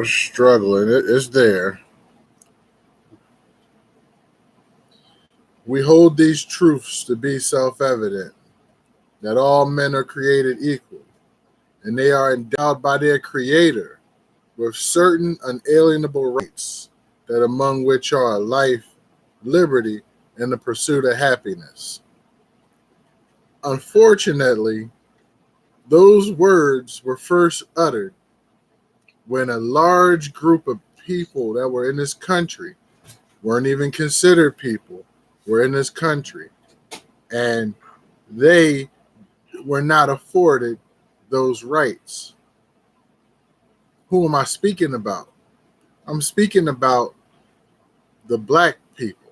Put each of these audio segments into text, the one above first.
We're struggling. It's there. We hold these truths to be self evident that all men are created equal, and they are endowed by their Creator with certain unalienable rights, that among which are life, liberty, and the pursuit of happiness. Unfortunately, those words were first uttered when a large group of people that were in this country weren't even considered people, were in this country, and they were not afforded those rights. Who am I speaking about? I'm speaking about the black people,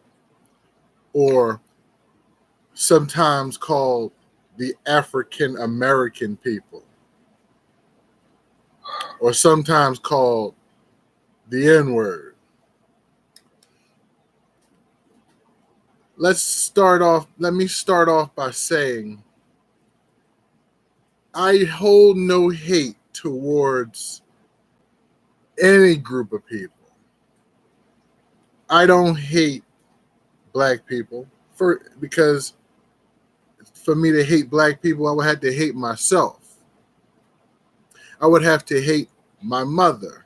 or sometimes called the African American people, or sometimes called the N word. Let me start off by saying I hold no hate towards any group of people. I don't hate black people because for me to hate black people, I would have to hate myself. I would have to hate my mother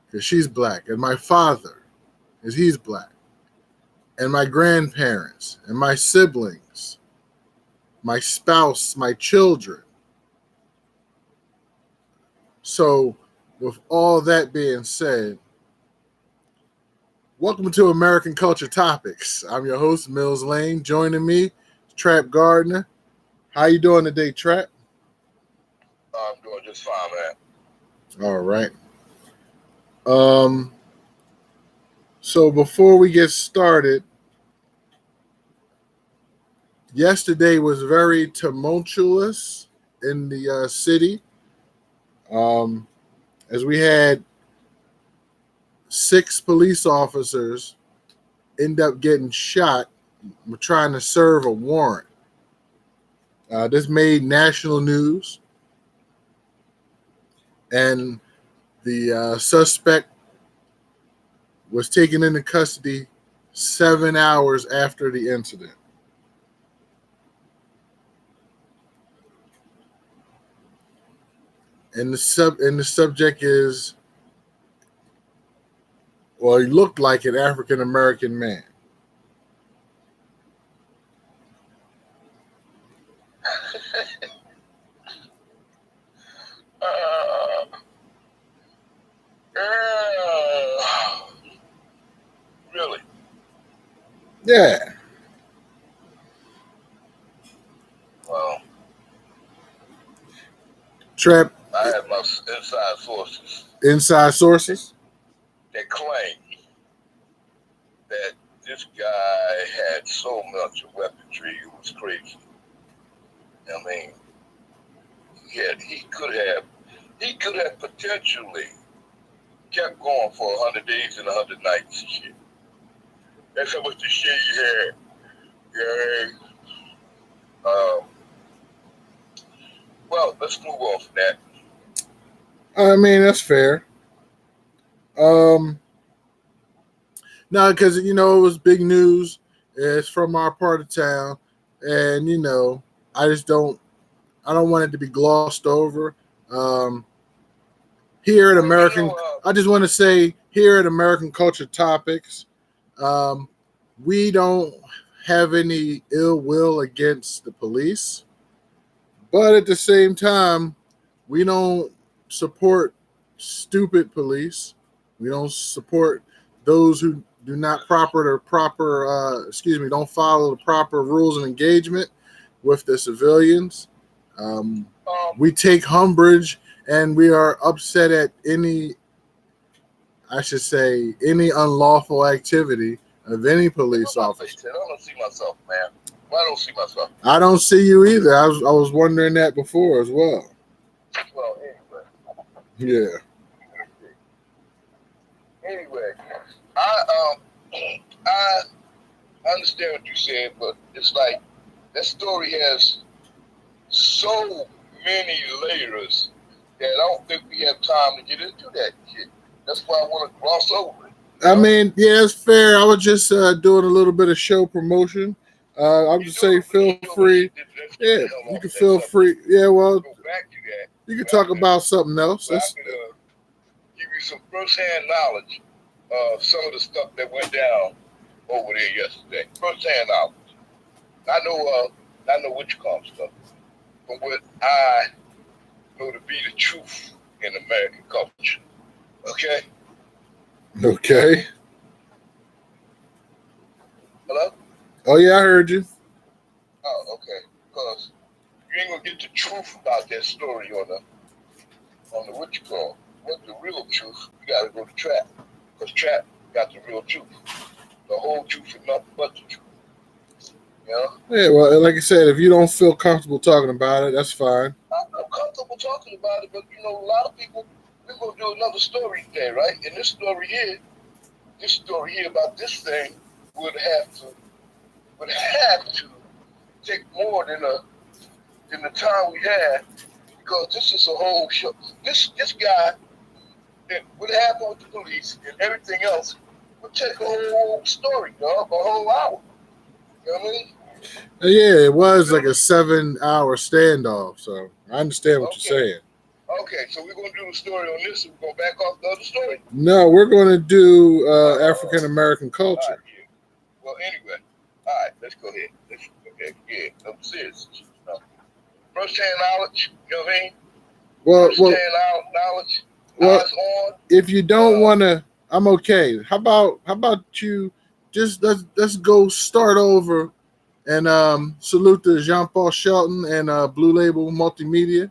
because she's black, and my father because he's black, and my grandparents, and my siblings, my spouse, my children. So, with all that being said, welcome to American Culture Topics. I'm your host, Mills Lane. Joining me, Trap Gardner. How you doing today, Trap? I'm doing just fine, man. All right. So before we get started, yesterday was very tumultuous in the city, as we had 6 police officers end up getting shot trying to serve a warrant. This made national news, and the suspect was taken into custody 7 hours after the incident. And the subject is, well, he looked like an African American man. Really? Yeah. Well, Trap. I have my inside sources Inside sources. that claim that this guy had so much weaponry, it was crazy. I mean, he could have potentially kept going for 100 days and 100 nights. Shit. That's how much the shit he had. Yeah. Well, let's move on from that. I mean, that's fair. No, because it was big news. It's from our part of town, and I just don't. I don't want it to be glossed over. Um, Here at American, I just want to say here at American Culture Topics, we don't have any ill will against the police, but at the same time, we don't support stupid police. We don't support those who do not don't follow the proper rules of engagement with the civilians. We take umbrage and we are upset at any unlawful activity of any police officer. I don't see myself, man. I don't see myself. I don't see you either. I was wondering that before as well. Well, anyway. Yeah. Anyway, I understand what you said, but it's like that story has so many layers that I don't think we have time to get into that shit. That's why I want to gloss over it. I mean, yeah, it's fair. I was just doing a little bit of show promotion. I would You just say know, feel you know, free. let's get Yeah, the hell you off can that feel subject. free. Yeah, well, Go back to that. you can But talk about something else. I could give you some first-hand knowledge of some of the stuff that went down over there yesterday. First-hand knowledge. I know which comes stuff from what I know to be the truth in American culture. Okay? Okay. Hello? Oh yeah, I heard you. Oh, okay. Because you ain't gonna get the truth about that story on the what you call. What the real truth? You gotta go to Trap. Because Trap got the real truth. The whole truth and nothing but the truth. You know? Yeah, well, like I said, if you don't feel comfortable talking about it, that's fine. I'm comfortable talking about it, but you know, a lot of people, we're gonna do another story today, right? And this story here about this thing would have to take more than the time we had, because this is a whole show. This guy, and what happened with the police and everything else would take a whole story, dog, a whole hour. You know what I mean? Yeah, it was like a 7-hour standoff, so I understand what you're saying. Okay, so we're gonna do the story on this, and we're gonna back off the other story. No, we're going to do African American culture. All right, yeah. Well, anyway, all right, let's go ahead. I'm serious. First-hand knowledge, you know what I mean? Well, First-hand knowledge, eyes on. if you don't want to, I'm okay. How about you just let's go start over and salute to Jean-Paul Shelton and Blue Label Multimedia.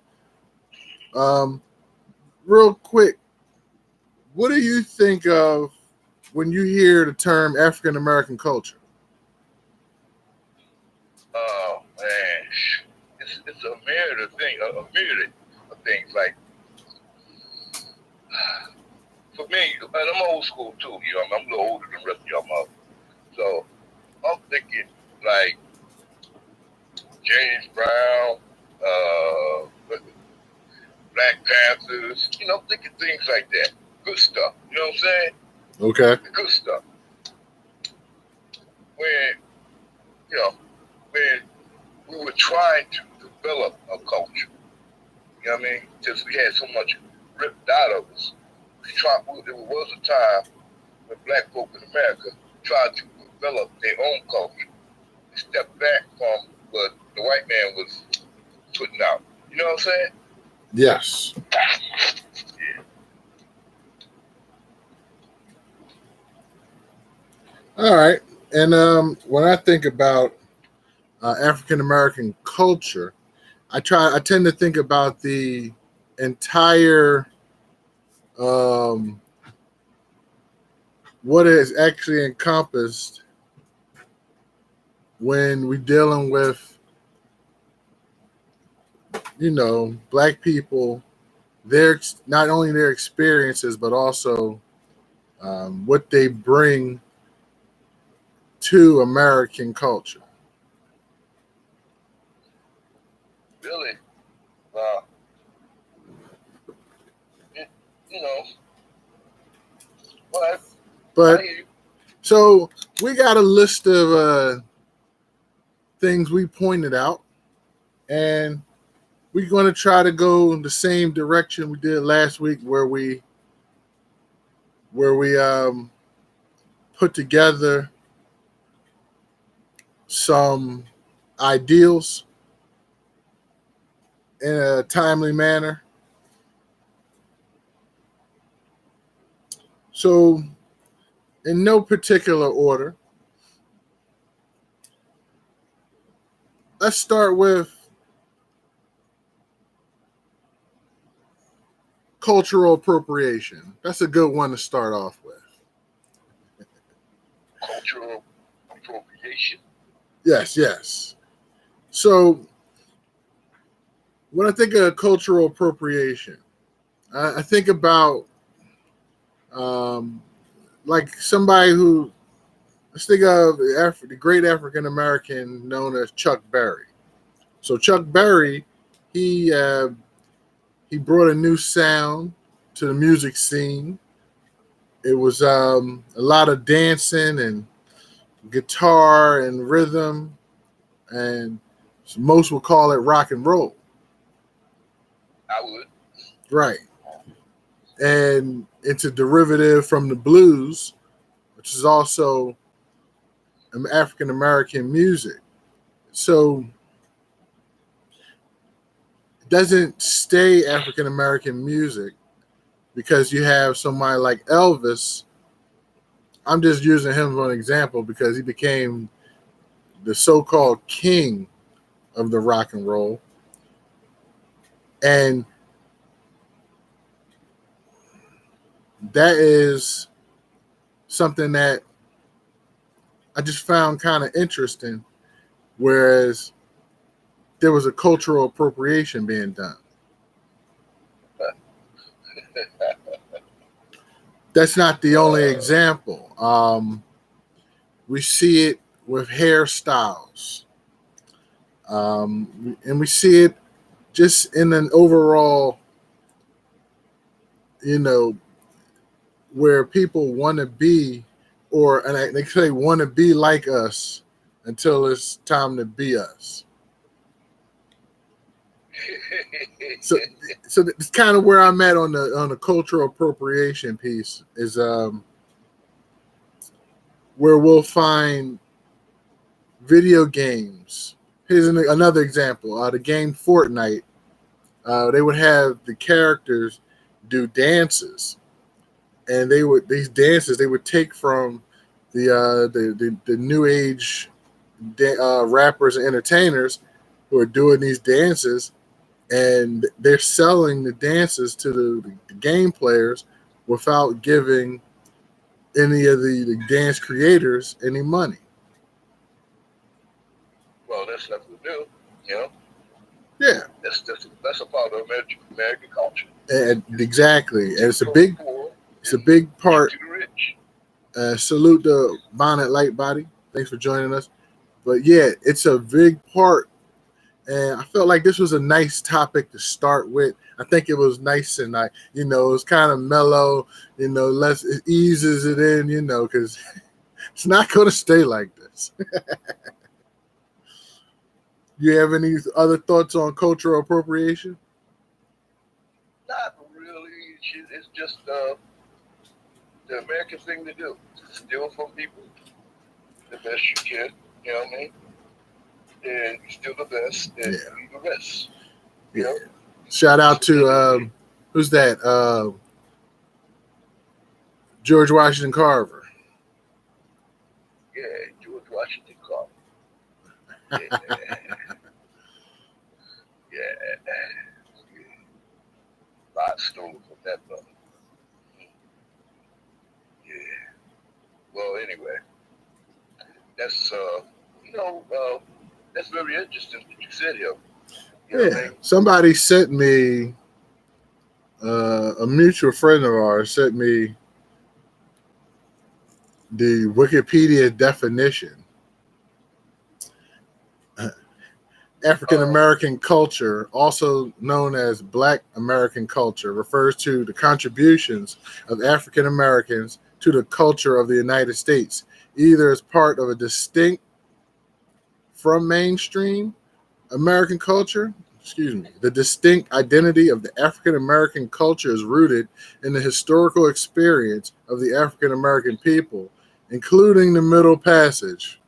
Real quick, what do you think of when you hear the term African American culture? Oh man, it's a myriad of things. Like for me, and I'm old school too. You know, I'm a little older than the rest of y'all mother. So I'm thinking like James Brown, Black Panthers. You know, I'm thinking things like that. Good stuff. You know what I'm saying? Okay. The good stuff. When when we were trying to develop a culture. You know what I mean? Just we had so much ripped out of us. There was a time when black folk in America tried to develop their own culture. They stepped back from what the white man was putting out. You know what I'm saying? Yes. Yeah. All right. And when I think about African American culture, I tend to think about the entire what is actually encompassed when we're dealing with, black people, their not only their experiences but also what they bring to American culture. Really? You know, But so we got a list of things we pointed out, and we're going to try to go in the same direction we did last week, where we put together some ideals in a timely manner. So, in no particular order, let's start with cultural appropriation. That's a good one to start off with. Cultural appropriation? Yes. So, when I think of cultural appropriation, I think about like somebody who, let's think of the great African American known as Chuck Berry. So Chuck Berry, he brought a new sound to the music scene. It was a lot of dancing and guitar and rhythm, and most would call it rock and roll. I would. Right. And it's a derivative from the blues, which is also African American music. So it doesn't stay African American music because you have somebody like Elvis. I'm just using him as an example because he became the so-called king of the rock and roll. And that is something that I just found kind of interesting, whereas there was a cultural appropriation being done. That's not the only example. We see it with hairstyles. And we see it just in an overall, where people want to be, and they say want to be like us until it's time to be us. So it's kind of where I'm at on the cultural appropriation piece is where we'll find video games. Here's another example. The game Fortnite. They would have the characters do dances, and these dances they would take from the new age rappers and entertainers who are doing these dances, and they're selling the dances to the game players without giving any of the dance creators any money. Well, that's nothing to do, Yeah, that's a part of American culture. and exactly, and it's a big part. To the rich. Salute to Bonnet Lightbody. Thanks for joining us. But yeah, it's a big part. And I felt like this was a nice topic to start with. I think it was nice and it was kind of mellow, it eases it in, because it's not going to stay like this. You have any other thoughts on cultural appropriation? Not really. It's just the American thing to do. Steal from people the best you can. You know what I mean? And you steal the best, and you do the rest. Yeah. Shout out to who's that? George Washington Carver. Yeah, George Washington Carver. Yeah. Yeah. A lot stolen from that brother. Yeah. Well, anyway, that's that's very interesting that you said here. You know what I mean? Somebody sent me a mutual friend of ours sent me the Wikipedia definition. African American culture, also known as Black American culture, refers to the contributions of African Americans to the culture of the United States, either as part of a distinct from mainstream American culture. The distinct identity of the African American culture is rooted in the historical experience of the African American people, including the Middle Passage.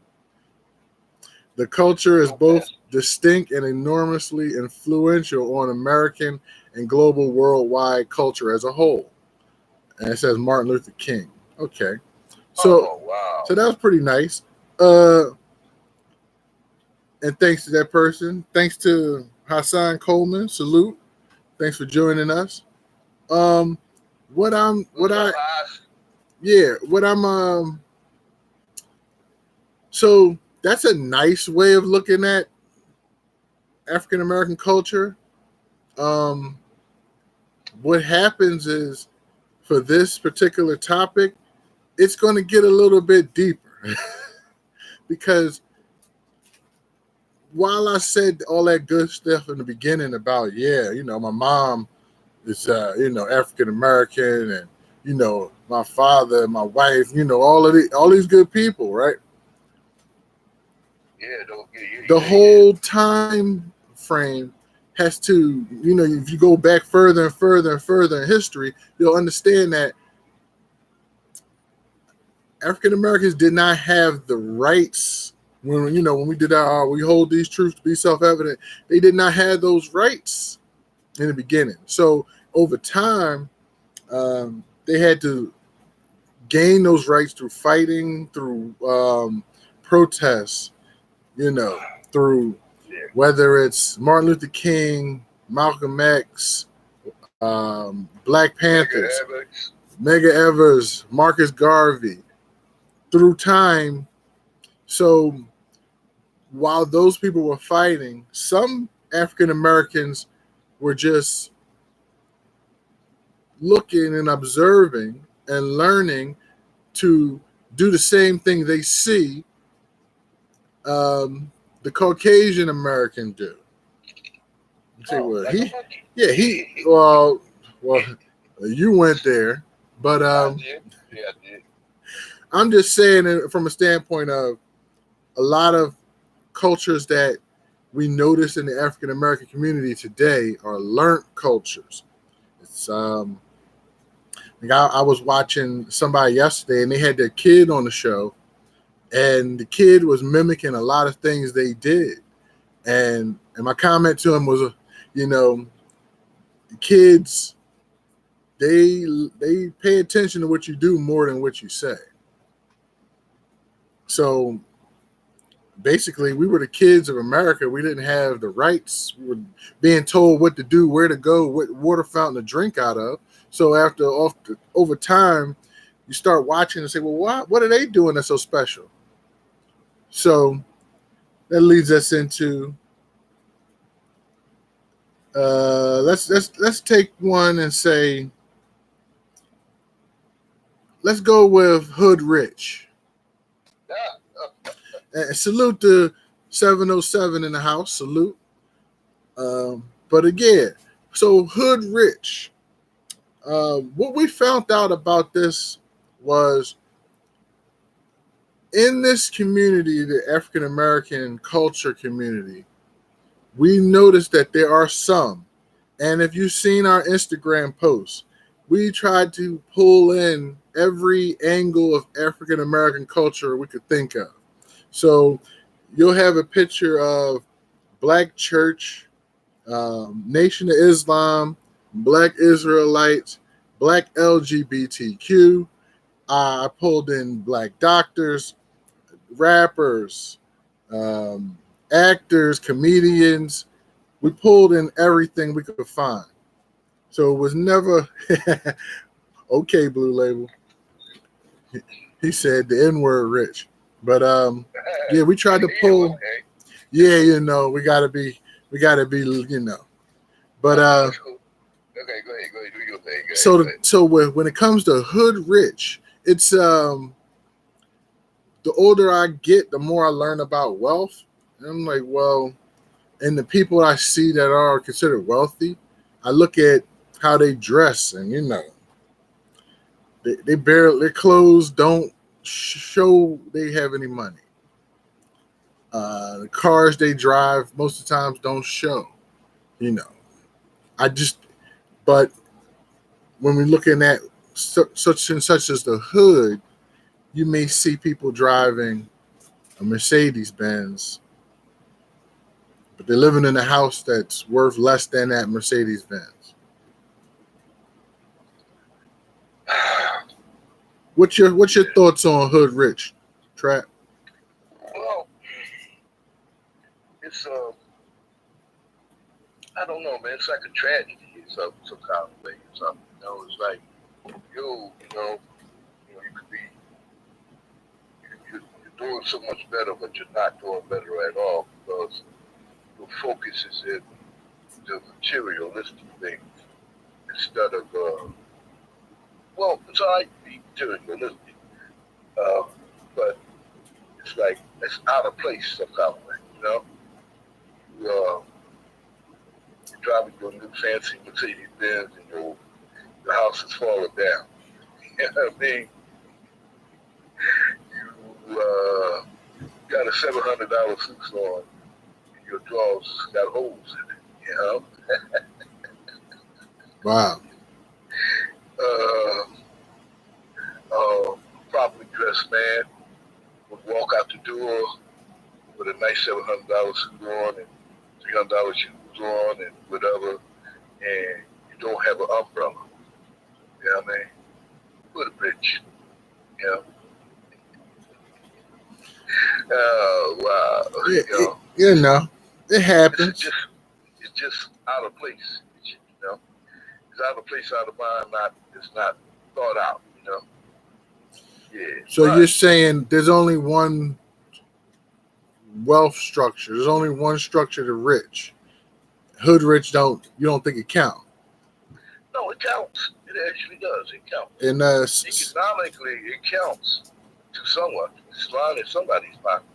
The culture is both distinct and enormously influential on American and global worldwide culture as a whole. And it says Martin Luther King. Okay. So, So that was pretty nice. And thanks to that person. Thanks to Hassan Coleman. Salute. Thanks for joining us. So that's a nice way of looking at African American culture. What happens is, for this particular topic, it's going to get a little bit deeper because while I said all that good stuff in the beginning about, my mom is, African American, and, my father, my wife, all these good people, right? Yeah, The whole time frame has to, if you go back further and further and further in history, you'll understand that African Americans did not have the rights when we did we hold these truths to be self-evident. They did not have those rights in the beginning. So over time, they had to gain those rights through fighting, through protests, through whether it's Martin Luther King, Malcolm X, Black Panthers, Medgar Evers, Marcus Garvey, through time. So while those people were fighting, some African Americans were just looking and observing and learning to do the same thing they see the Caucasian American do. Say, well, you went there, but I did. I'm just saying it from a standpoint of a lot of cultures that we notice in the African American community today are learned cultures. It's like I was watching somebody yesterday, and they had their kid on the show, and the kid was mimicking a lot of things they did, and my comment to him was, the kids, they pay attention to what you do more than what you say. So basically, we were the kids of America. We didn't have the rights. We were being told what to do, where to go, what water fountain to drink out of. So over time, you start watching and say, well, what are they doing that's so special? So that leads us into let's take one and say, let's go with Hood Rich. And salute to 707 in the house. Salute. But again, so Hood Rich. What we found out about this was in this community, the African American culture community, we noticed that there are some, and if you've seen our Instagram posts, we tried to pull in every angle of African American culture we could think of. So you'll have a picture of Black Church, Nation of Islam, Black Israelites, Black LGBTQ. I pulled in Black doctors, rappers, actors, comedians. We pulled in everything we could find. So it was never okay, Blue Label. He said the N-word Rich. But yeah, we tried to pull. Yeah, we gotta be. But okay, go ahead, do your thing. So when it comes to Hood Rich, it's the older I get, the more I learn about wealth. And I'm like, well, and the people I see that are considered wealthy, I look at how they dress, and they barely, their clothes don't show they have any money. The cars they drive most of the times don't show. But when we're looking at such and such as the hood, you may see people driving a Mercedes Benz, but they're living in a house that's worth less than that Mercedes Benz. What's your thoughts on Hood Rich, Trap? Well, it's I don't know, man. It's like a tragedy in some kind of way. It's like you could be you're doing so much better, but you're not doing better at all because your focus is in the materialistic things instead of well, it's all right to be materialistic, but it's like it's out of place some kind of way, you're driving your new fancy Mercedes Benz and your house is falling down. You know what I mean? You got a $700 suit on, and your drawers got holes in it. You know? Wow. Properly dressed man would walk out the door with a nice $700 suit on and $300 shoes on and whatever, and you don't have an umbrella. You know what I mean? What a bitch. You know? Oh, wow. It happens. It's just out of place. You know? It's out of place, out of mind, it's not thought out, you know? Yeah. So you're saying there's only one wealth structure. There's only one structure to rich. Hood rich you don't think it counts? No, it counts. It actually does. It counts. And economically, it counts to someone. It's lying in somebody's pocket.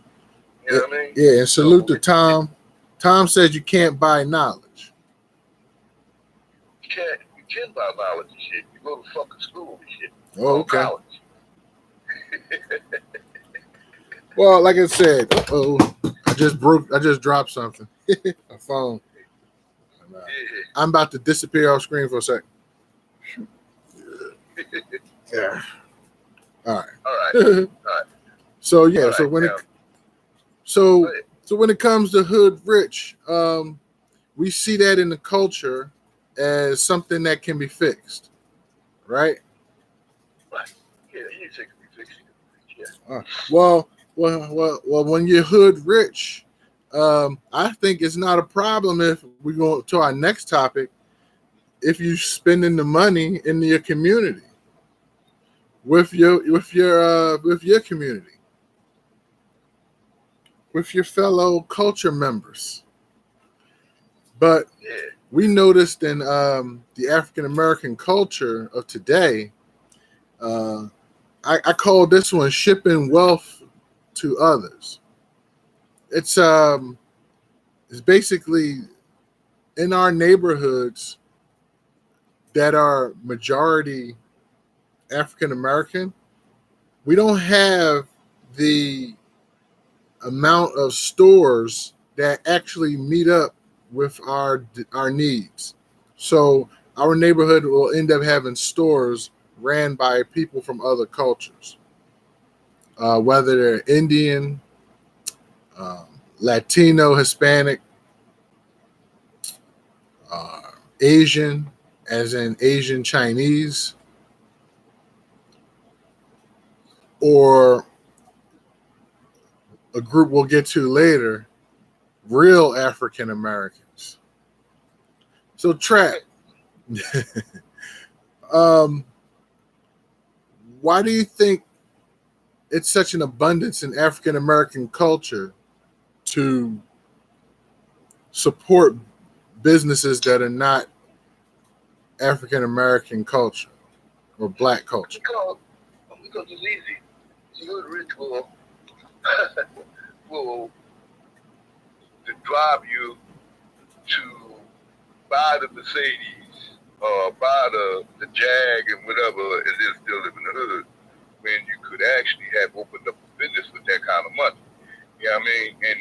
You know what I mean? Yeah, and salute to Tom. Tom says you can't buy knowledge. You can buy knowledge and shit. You go to fucking school and shit. Oh, okay. College. Well, like I said, I just dropped something. A phone. I'm about to disappear off screen for a second. Yeah. All right. So yeah, so when it comes to hood rich, we see that in the culture as something that can be fixed, right? Right. Yeah, it can be fixed. Yeah. Well, when you're hood rich, I think it's not a problem if we go to our next topic. If you spending the money in your community, with your community, with your fellow culture members. But we noticed in the African American culture of today, I call this one shipping wealth to others. It's basically in our neighborhoods that are majority African American. We don't have the amount of stores that actually meet up with our needs. So our neighborhood will end up having stores ran by people from other cultures, whether they're Indian, Latino, Hispanic, Asian, as in Asian Chinese, or a group we'll get to later, real African Americans. So, Trap, why do you think it's such an abundance in African American culture to support businesses that are not African American culture or Black culture? Because it's easy. The hood rich will to drive you to buy the Mercedes or buy the Jag and whatever it is still live in the hood, when you could actually have opened up a business with that kind of money. You know what I mean? And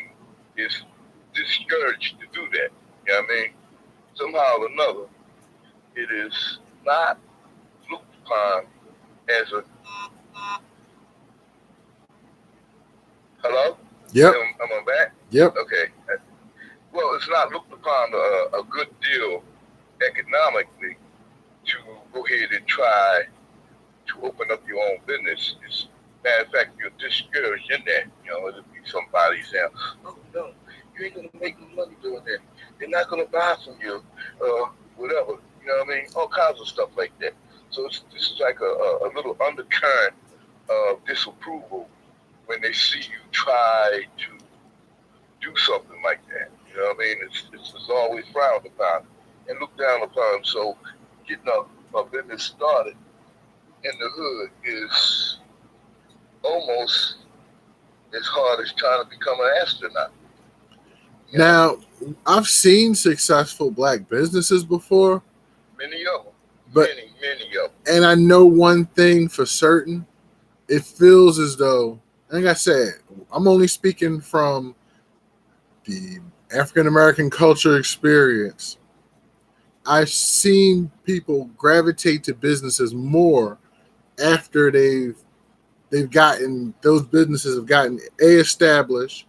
it's discouraged to do that. You know what I mean? Somehow or another, it is not looked upon as a... Hello? Yep. Am I back? Yep. Okay. Well, it's not looked upon a good deal economically to go ahead and try to open up your own business. Matter of fact, you're discouraged in that. You know, it'll be somebody saying, "Oh no, you ain't gonna make no money doing that. They're not gonna buy from you, whatever." You know what I mean? All kinds of stuff like that. So this is like a little undercurrent of disapproval when they see you try to do something like that. You know what I mean? It's always frowned upon and looked down upon. So getting a business started in the hood is almost as hard as trying to become an astronaut. Now, I've seen successful Black businesses before. Many of them. But many of them. and I know one thing for certain. It feels as though, like I said, I'm only speaking from the African American culture experience. I've seen people gravitate to businesses more after they've gotten those businesses have gotten A, established,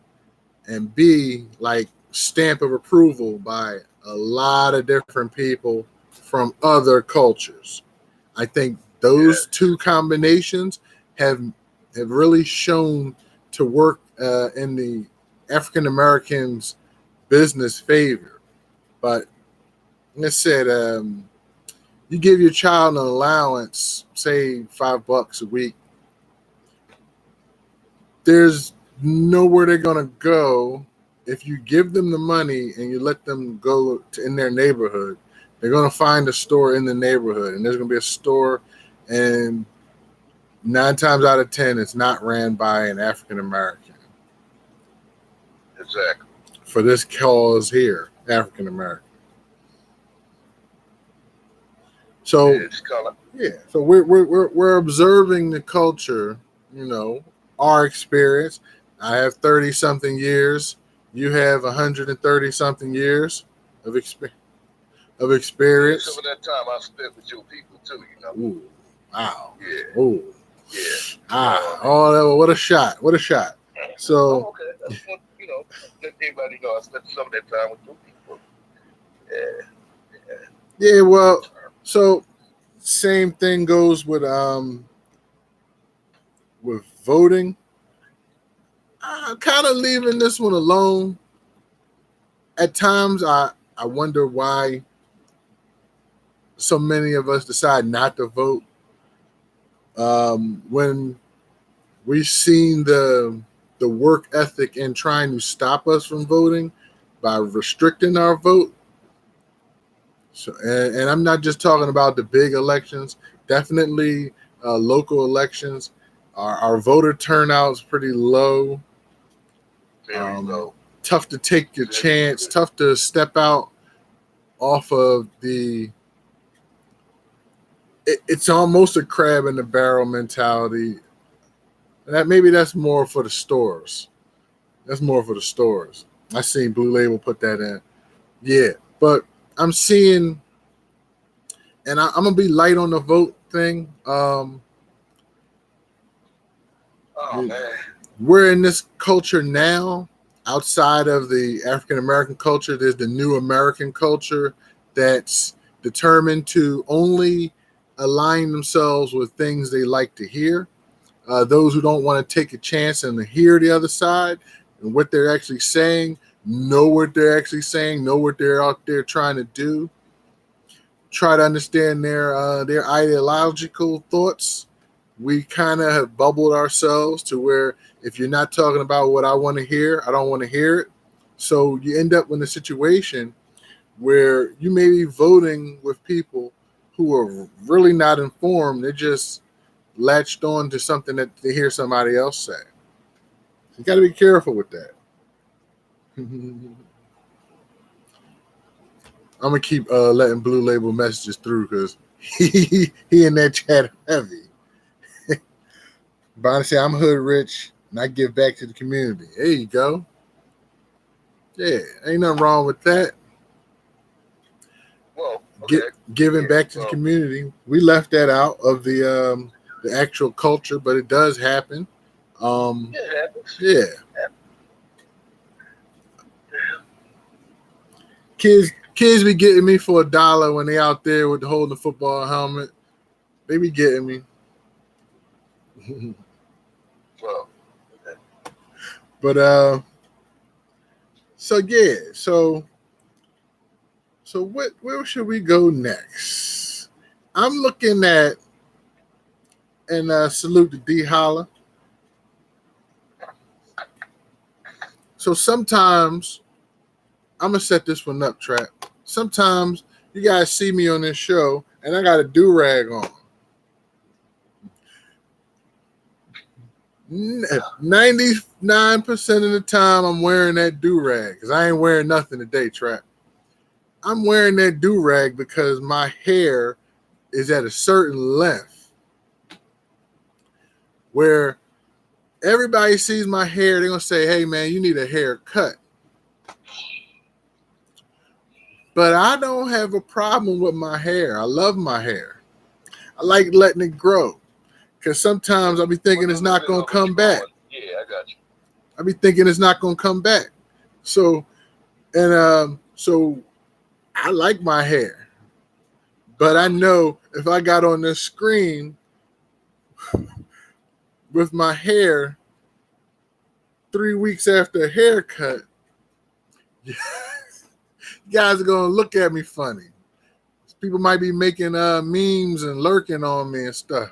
and B, like stamp of approval by a lot of different people from other cultures. I think those two combinations have really shown to work in the African Americans' business favor. But like I said, you give your child an allowance, say $5 a week. There's nowhere they're gonna go if you give them the money and you let them go in their neighborhood. They're gonna find a store in the neighborhood, and there's gonna be a store, and 9 times out of 10, it's not ran by an African American. Exactly. For this cause here, African American. So yeah, so we're observing the culture, our experience. I have 30-something years. You have 130-something years of experience. Some of that time I spent with your people too, Ooh, wow. Yeah. Ooh. Yeah. Oh, what a shot. What a shot. So okay. That's what, let everybody know I spent some of that time with your people. Yeah, well, so same thing goes with voting. I'm kind of leaving this one alone. At times I wonder why so many of us decide not to vote. When we've seen the work ethic in trying to stop us from voting by restricting our vote. So, and I'm not just talking about the big elections. Definitely, local elections. Our voter turnout is pretty low. Very low. Tough to take your chance. Tough to step out off of the. It's almost a crab in the barrel mentality. That's more for the stores. That's more for the stores. I seen Blue Label put that in. Yeah, but I'm seeing, and I'm gonna be light on the vote thing. Man. We're in this culture now. Outside of the African American culture, there's the new American culture that's determined to only align themselves with things they like to hear. Those who don't want to take a chance and hear the other side and what they're actually saying, know what they're actually saying, know what they're out there trying to do, try to understand their ideological thoughts. We kind of have bubbled ourselves to where if you're not talking about what I want to hear, I don't want to hear it. So you end up in a situation where you may be voting with people who are really not informed. They're just latched on to something that they hear somebody else say. You got to be careful with that. I'm gonna keep letting Blue Label messages through because he in that chat heavy. Bonnie said, "I'm hood rich and I give back to the community." There you go. Yeah, ain't nothing wrong with that. Well, okay. Giving back to the community. We left that out of the actual culture, but it does happen. It happens. Yeah. Kids be getting me for $1 when they out there with holding the football helmet. They be getting me. Well, but so yeah, so where should we go next? I'm looking at and salute to D Holla. So sometimes I'm gonna set this one up, Trap. Sometimes you guys see me on this show and I got a do-rag on. 99% of the time I'm wearing that do-rag because I ain't wearing nothing today, Trap. I'm wearing that do-rag because my hair is at a certain length where everybody sees my hair, they're gonna say, "Hey man, you need a haircut." But I don't have a problem with my hair. I love my hair. I like letting it grow. Because sometimes I'll be thinking it's not gonna come back. Yeah, I got you. I'll be thinking it's not gonna come back. So so I like my hair. But I know if I got on this screen with my hair 3 weeks after a haircut, you guys are gonna look at me funny. People might be making memes and lurking on me and stuff.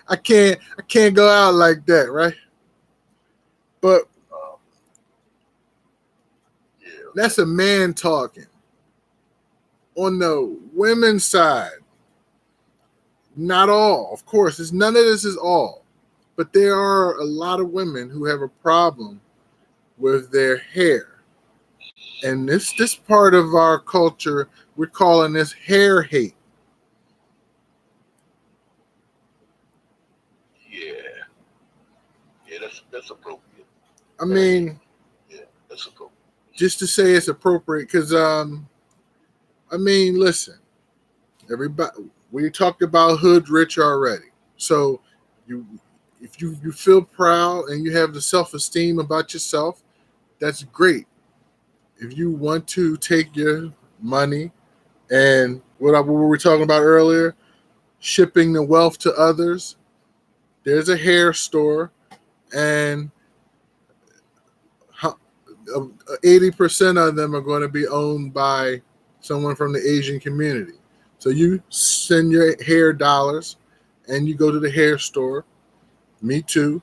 I can't go out like that, right? But Yeah. that's a man talking. On the women's side, not all, of course, it's none of this is all, but there are a lot of women who have a problem with their hair. And this part of our culture, we're calling this hair hate. Yeah. Yeah, that's appropriate. I mean, Yeah, that's appropriate. just to say it's appropriate, because I mean, listen, everybody, we talked about hood rich already. So if you feel proud and you have the self-esteem about yourself, that's great. If you want to take your money and what were we talking about earlier, shipping the wealth to others, there's a hair store, and 80% of them are going to be owned by someone from the Asian community. So you send your hair dollars and you go to the hair store. Me too.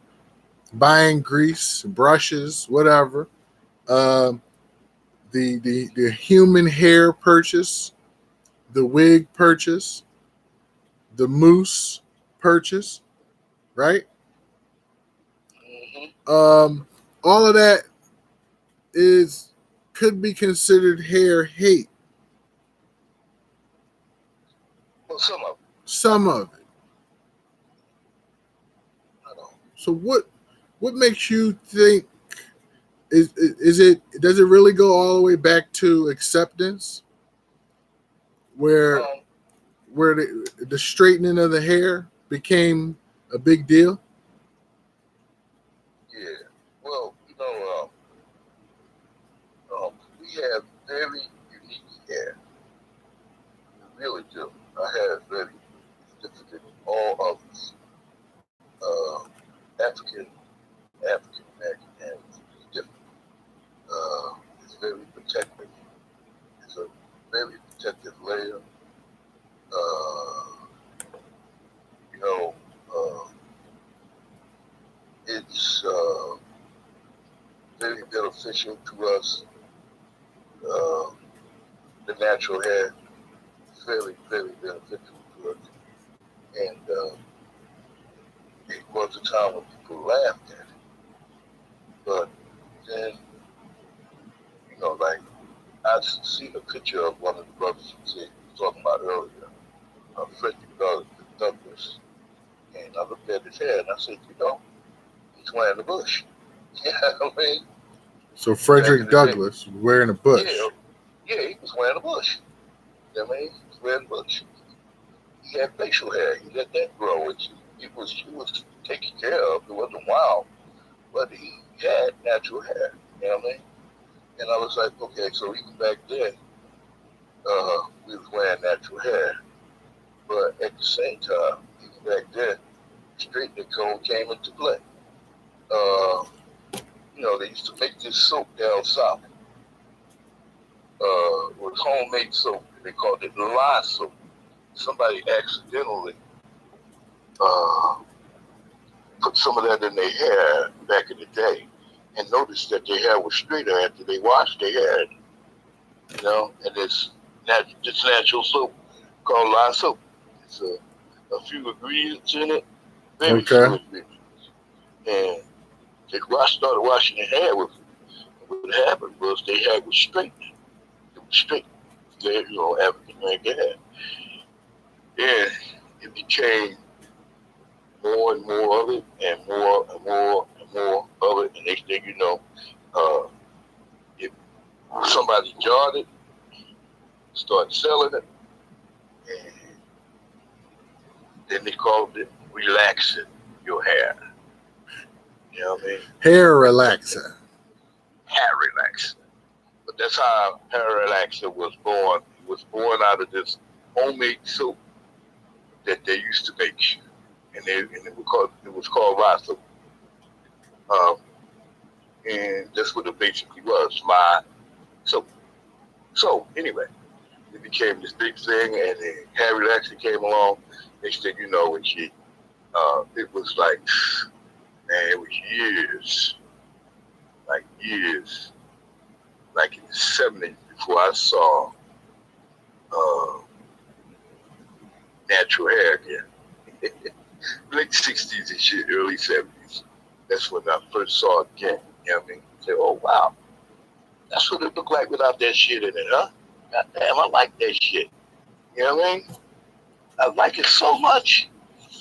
Buying grease, brushes, whatever. The human hair purchase, the wig purchase, the mousse purchase, right? All of that could be considered hair hate. Well, some of it. Some of it. I know. So what makes you think is it does it really go all the way back to acceptance, where the straightening of the hair became a big deal? Yeah. Well, we have very unique hair. We really do. Our hair is very different than all others. African American hair is different. It's very protective. It's a very protective layer. Uh, you know, it's very beneficial to us. Uh, the natural hair is very, very beneficial to us. And it was a time when people laughed at it. But then, like, I've seen a picture of one of the brothers who was talking about earlier, Frederick Douglass. And I looked at his hair and I said, he's wearing a bush. Yeah, I mean. So Frederick Douglass wearing a bush. Yeah, he was wearing a bush. You know what I mean? He was wearing a bush. He had facial hair. He let that grow. He was taken care of. It wasn't wild, but he had natural hair. You know what I mean? And I was like, okay, so even back then, we was wearing natural hair. But at the same time, even back then, straightening comb came into play. They used to make this soap down south. It was homemade soap. They called it lye soap. Somebody accidentally put some of that in their hair back in the day and noticed that their hair was straighter after they washed their hair. And this natural soap called lye soap. It's a few ingredients in it, very few ingredients. And they started washing their hair with it. And what happened was their hair was straight. It was straight. African American hair. then it became more and more of it, and more and more and more of it. And next thing you know, if somebody jarred it, started selling it, and then they called it relaxing your hair. You know what I mean? Hair relaxer. Hair relaxer. But that's how hair relaxer was born. It was born out of this homemade soap that they used to make, and it was called rye soap. Um, and that's what it basically was, my soap. So anyway, it became this big thing, and then hair relaxer came along. Next thing you know, when it was like, man, it was years, like in the '70s before I saw uh, natural hair again. Late '60s and shit, early '70s. That's when I first saw it again. You know what I mean? I said, oh wow, that's what it looked like without that shit in it, huh? God damn, I like that shit. You know what I mean? I like it so much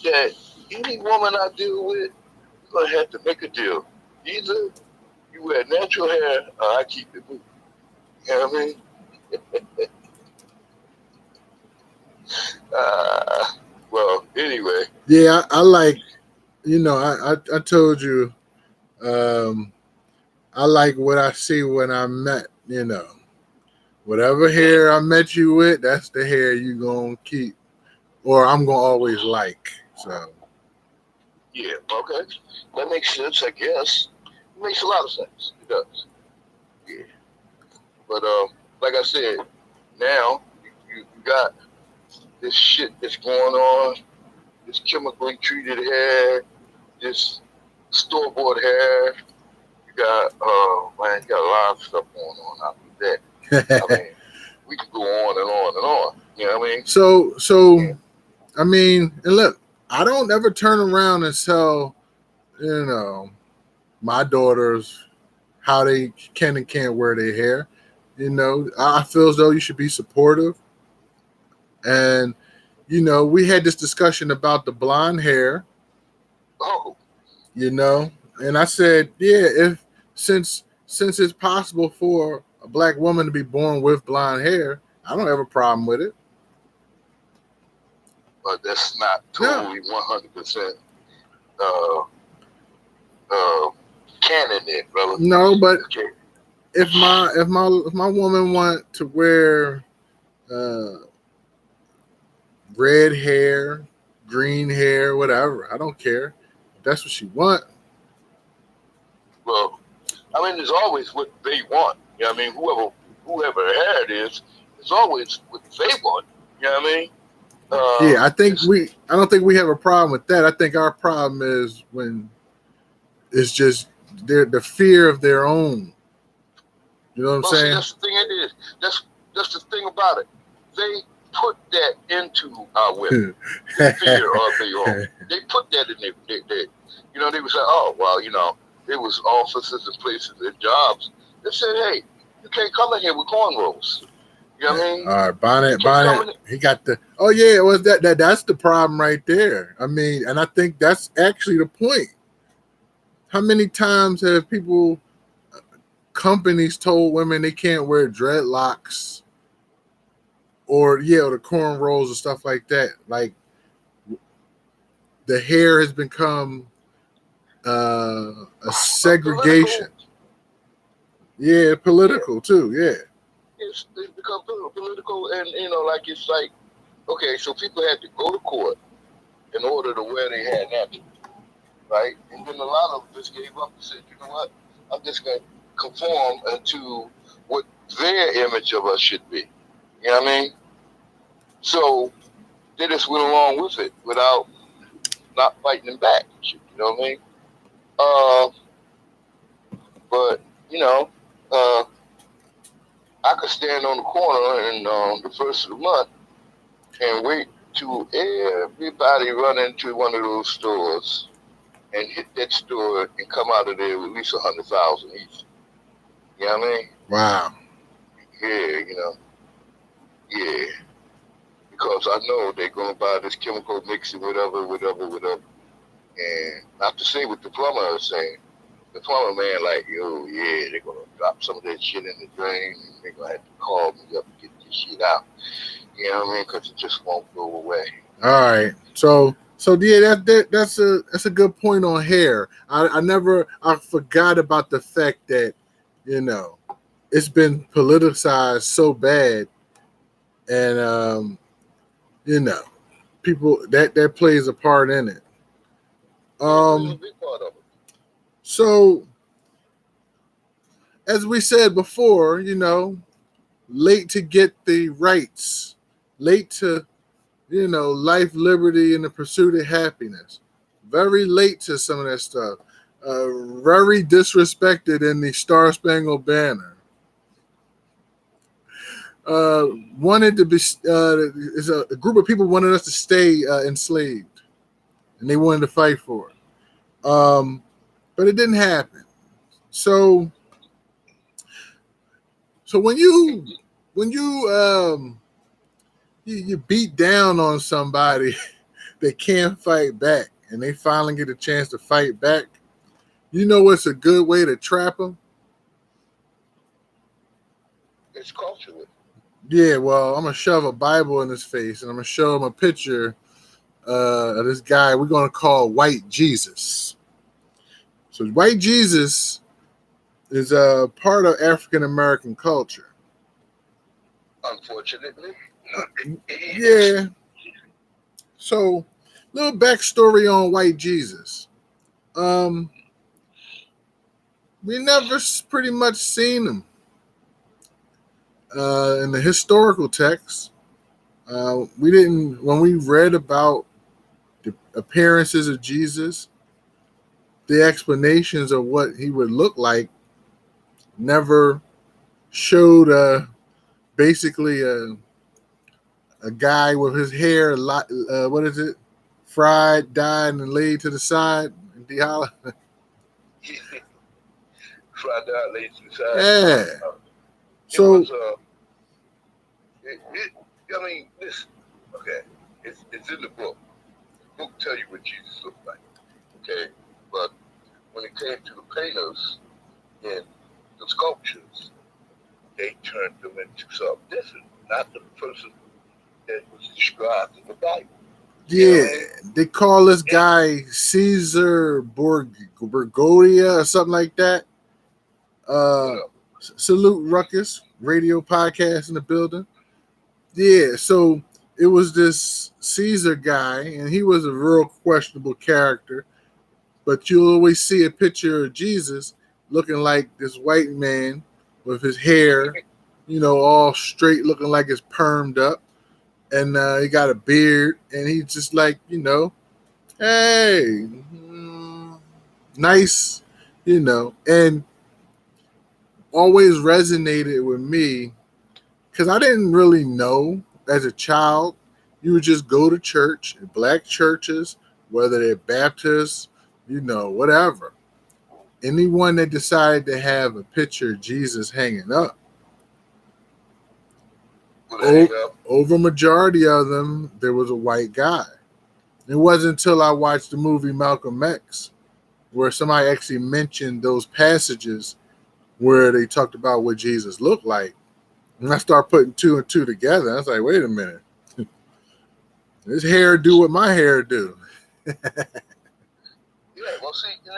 that any woman I deal with, we're gonna have to make a deal. Either you wear natural hair or I keep it moving. You know what I mean? Uh, well, anyway. Yeah, I like, I told you, I like what I see when I met, whatever hair I met you with, that's the hair you gonna keep, or I'm gonna always like. So Yeah, okay. That makes sense, I guess. It makes a lot of sense. It does. Yeah. But like I said, now you got this shit that's going on, this chemically treated hair, this store bought hair. You got man, you got a lot of stuff going on out with that. I mean, we could go on and on and on. You know what I mean? So I mean, and look, I don't ever turn around and tell, my daughters how they can and can't wear their hair. I feel as though you should be supportive. And, we had this discussion about the blonde hair, Oh, and I said, yeah, if since it's possible for a black woman to be born with blonde hair, I don't have a problem with it. but that's not No, totally 100% uh, uh, canon, then, brother. no, but Okay. if my woman want to wear uh, red hair, green hair, whatever, I don't care. If that's what she want. Well, I mean, there's always what they want. You know what I mean? Whoever hair it is, it's always what they want. You know what I mean? Yeah, It's, I don't think we have a problem with that. I think our problem is when it's just the fear of their own. You know what I'm well, see, saying? that's the thing it is. That's the thing about it. They put that into our women, the fear of their own. They put that in there. They would say, oh, well, there was offices and places and jobs that said, hey, you can't come in here with cornrows. You know what I mean? All right, Bonnet. He got the. Oh yeah, it was that's the problem right there. I mean, and I think that's actually the point. How many times have companies told women they can't wear dreadlocks or the cornrows and stuff like that? Like the hair has become a segregation. Yeah, political too. Yeah. It's become political, and like it's like, okay, so people had to go to court in order to wear their hair natural, right? And then a lot of them just gave up and said, you know what, I'm just going to conform to what their image of us should be. You know what I mean? So they just went along with it without not fighting back. You know what I mean? But uh, I could stand on the corner and the first of the month and wait till everybody run into one of those stores and hit that store and come out of there with at least 100,000 each. You know what I mean? Wow. Yeah, yeah. because I know they're going to buy this chemical mix and whatever. And not to say what the plumber is saying. The plumber man, like, yo, yeah, they're going to drop some of that shit in the drain, and they're going to have to call me up and get this shit out. You know what I mean? Because it just won't go away. All right. So yeah, that's a good point on hair. I forgot about the fact that, it's been politicized so bad, and people that plays a part in it. It's a big part of it. So as we said before, late to get the rights, late to life, liberty, and the pursuit of happiness. Very late to some of that stuff. Very disrespected in the Star Spangled Banner. Wanted to be is a group of people wanted us to stay enslaved, and they wanted to fight for it. But it didn't happen. So when you beat down on somebody that can't fight back, and they finally get a chance to fight back, what's a good way to trap them? It's cultural. Yeah, well, I'm going to shove a Bible in his face, and I'm going to show him a picture of this guy we're going to call White Jesus. So White Jesus is a part of African American culture. Unfortunately. Yeah. So, little backstory on White Jesus. We never pretty much seen him in the historical text. We didn't, when we read about the appearances of Jesus, the explanations of what he would look like never showed basically a guy with his hair, what is it? Fried, dyed, and laid to the side. Fried, dyed, laid to the side. Yeah. So, it's in the book. The book tell you what Jesus looked like. Okay, but when it came to the painters and the sculptures, they turned them into something different, not the person that was described in the Bible. Yeah, they call this guy Caesar Borgodia or something like that. Salute Ruckus, radio podcast in the building. Yeah, so it was this Caesar guy, and he was a real questionable character. But you'll always see a picture of Jesus looking like this white man with his hair, all straight, looking like it's permed up. And he got a beard, and he's just like, hey, nice, and always resonated with me because I didn't really know as a child. You would just go to church, black churches, whether they're Baptists, whatever. Anyone that decided to have a picture of Jesus hanging up, over majority of them, there was a white guy. It wasn't until I watched the movie Malcolm X where somebody actually mentioned those passages where they talked about what Jesus looked like. And I started putting two and two together. I was like, wait a minute. This hair do what my hair do. Yeah, well, see, and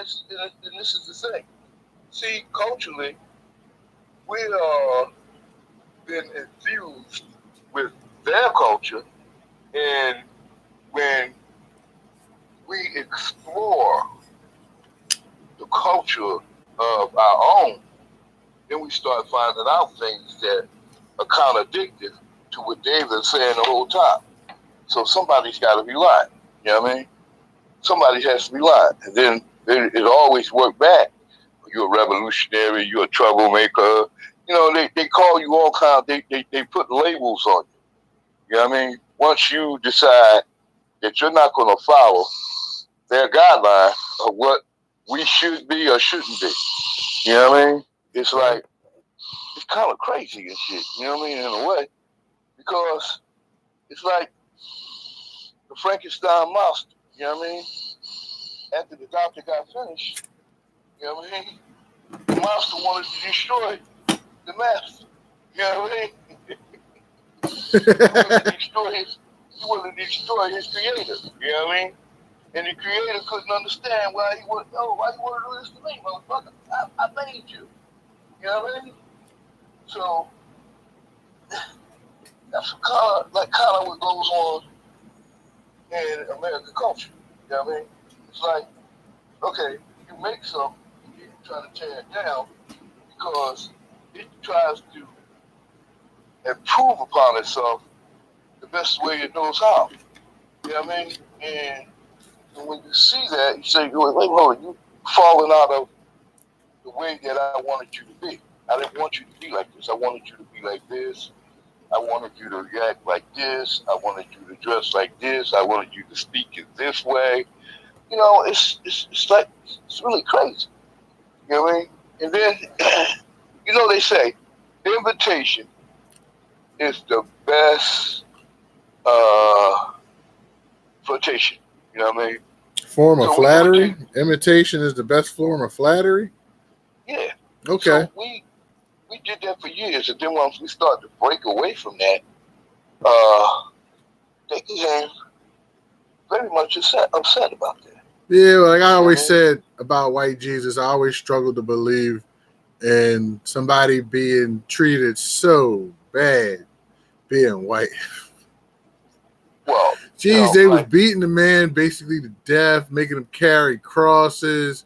this is the thing. See, culturally, we are been infused with their culture, and when we explore the culture of our own, then we start finding out things that are contradictory to what they've been saying the whole time. So somebody's got to be lying. You know what I mean? Somebody has to be lying. And then it always worked back. You're a revolutionary. You're a troublemaker. They call you all kinds. They put labels on you. You know what I mean? Once you decide that you're not going to follow their guideline of what we should be or shouldn't be. You know what I mean? It's like, it's kind of crazy and shit. You know what I mean? In a way. Because It's like the Frankenstein monster. You know what I mean? After the doctor got finished, you know what I mean? The monster wanted to destroy the master. You know what I mean? He wanted to destroy his creator. You know what I mean? And the creator couldn't understand why he would. Oh, why you want to do this to me, motherfucker? I made you. You know what I mean? So that's kind of what goes on in American culture. You know what I mean? It's like, okay, you make something, you try to tear it down because it tries to improve upon itself the best way it knows how. You know what I mean? And when you see that, you say, wait, hold on, you falling out of the way that I wanted you to be. I didn't want you to be like this. I wanted you to be like this. I wanted you to react like this. I wanted you to dress like this. I wanted you to speak in this way. You know, it's like, it's really crazy. You know what I mean? And then, you know, they say invitation is the best flirtation. You know what I mean? Form of flattery? Imitation is the best form of flattery? Yeah. Okay. So we did that for years, and then once we started to break away from that, they became very much upset about that. Yeah, like I always said about white Jesus, I always struggled to believe in somebody being treated so bad being white. Well, jeez, they was beating the man basically to death, making him carry crosses,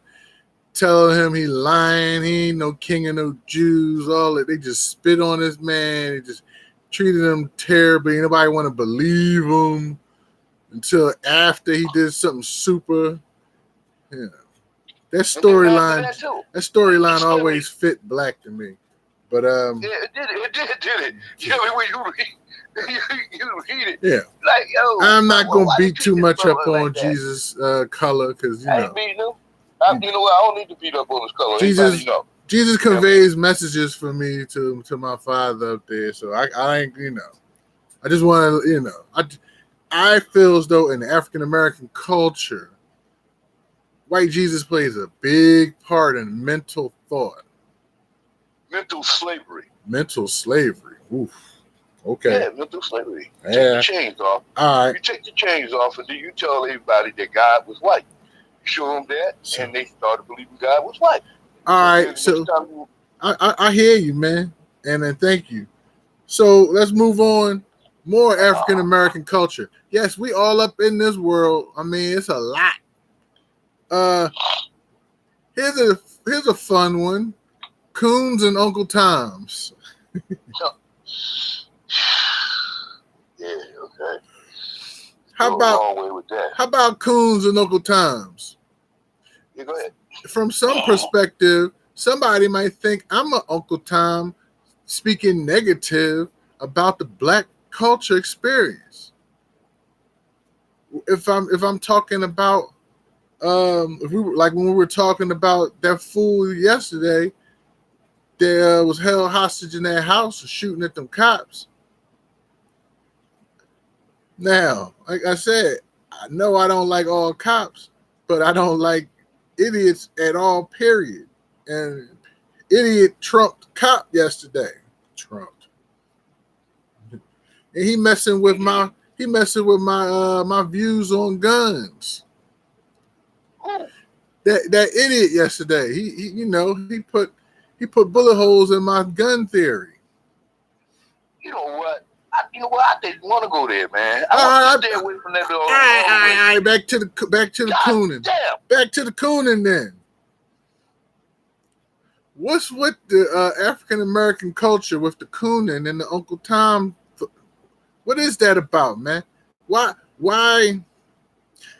telling him he lying, he ain't no king of no Jews, all that. They just spit on this man. They just treated him terribly. Nobody want to believe him until after he did something super. Yeah, that storyline always fit black to me. But yeah, it did. You know, when you read it, yeah. Like, yo, I'm not gonna beat too much up on Jesus' color because I ain't beating him. You know what? I don't need to beat up on his color. Jesus conveys messages for me to my father up there, so I ain't, you know, I just want to, you know, I feel as though in the African American culture, white Jesus plays a big part in mental thought. Mental slavery. Oof. Okay. Yeah, mental slavery. Yeah. Take the chains off. All right. You take the chains off, and then you tell everybody that God was white. You show them that, and they started believing God was white. All right. So I hear you, man, and then thank you. So let's move on. More African American culture. Yes, we all up in this world. I mean, it's a lot. Here's a fun one. Coons and Uncle Toms. Yeah, okay. How about Coons and Uncle Toms? Yeah, go ahead. From some perspective, somebody might think I'm an Uncle Tom speaking negative about the black culture experience. If I'm talking about if we were, like when we were talking about that fool yesterday that was held hostage in that house shooting at them cops. Now, like I said, I know I don't like all cops, but I don't like idiots at all, period. And idiot trumped cop yesterday. Trumped. And he messing with my my views on guns. That idiot yesterday, he you know, he put bullet holes in my gun theory. You know what? I didn't want to go there, man. I want to stay away from that. All right. Back to the cooning. Damn. Back to the cooning then. What's with the African American culture with the cooning and the Uncle Tom? What is that about, man? Why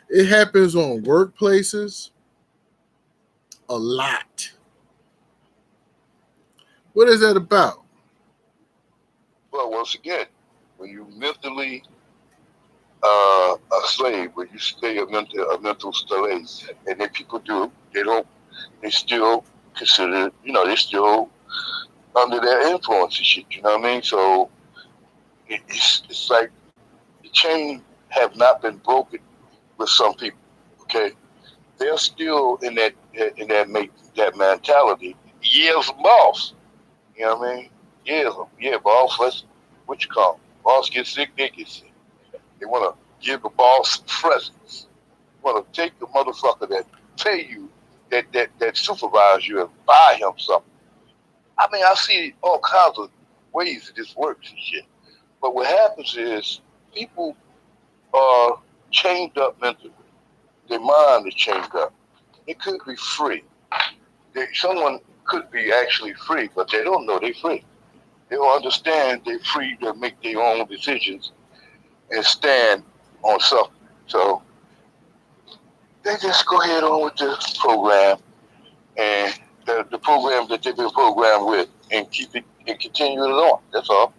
it happens on workplaces a lot? What is that about? Well, once again, when you mentally a slave, when you stay a mental slave, and then people they still consider, you know, they're still under their influence and shit, you know what I mean? So it's the chain have not been broken with some people. Okay, they're still in that mentality. Years boss. You know what I mean? Yeah, boss. What you call 'em? Boss gets sick, they get sick. They want to give the boss presents. You want to take the motherfucker that pay you, that supervise you, and buy him something. I mean, I see all kinds of ways that this works and shit. But what happens is people are chained up mentally. Their mind is chained up. It could be free. Someone could be actually free, but they don't know they're free. They don't understand they're free to make their own decisions and stand on something. So they just go ahead on with the program and the program that they've been programmed with and keep it and continue it on. That's all.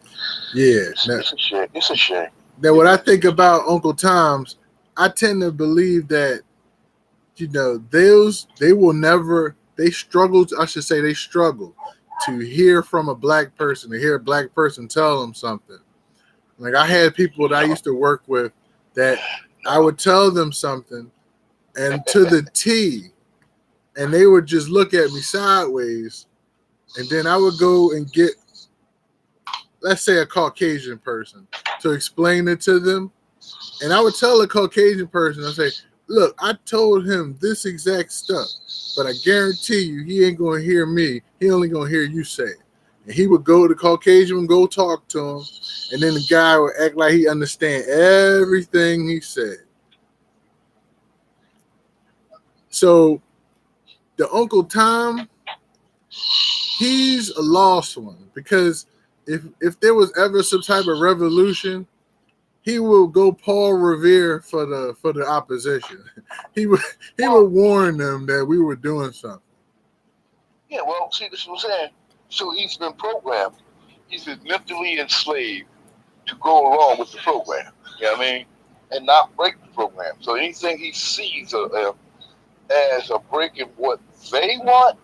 Yeah. It's a shame. It's a shame. Now, when I think about Uncle Tom's, I tend to believe that, they will never, they struggle to hear from a black person, to hear a black person tell them something. Like, I had people that I used to work with that I would tell them something, and to the T, and they would just look at me sideways, and then I would go and get, let's say, a Caucasian person to explain it to them, and I would tell a Caucasian person, I say, look, I told him this exact stuff, but I guarantee you he ain't going to hear me. He only going to hear you say it. And he would go to Caucasian and go talk to him, and then the guy would act like he understand everything he said. So the Uncle Tom, he's a lost one, because if there was ever some type of revolution, he will go Paul Revere for the opposition. He would warn them that we were doing something. Yeah, well, see, this is what I'm saying. So he's been programmed. He's been mentally enslaved to go along with the program. You know what I mean? And not break the program. So anything he sees as a break in what they want,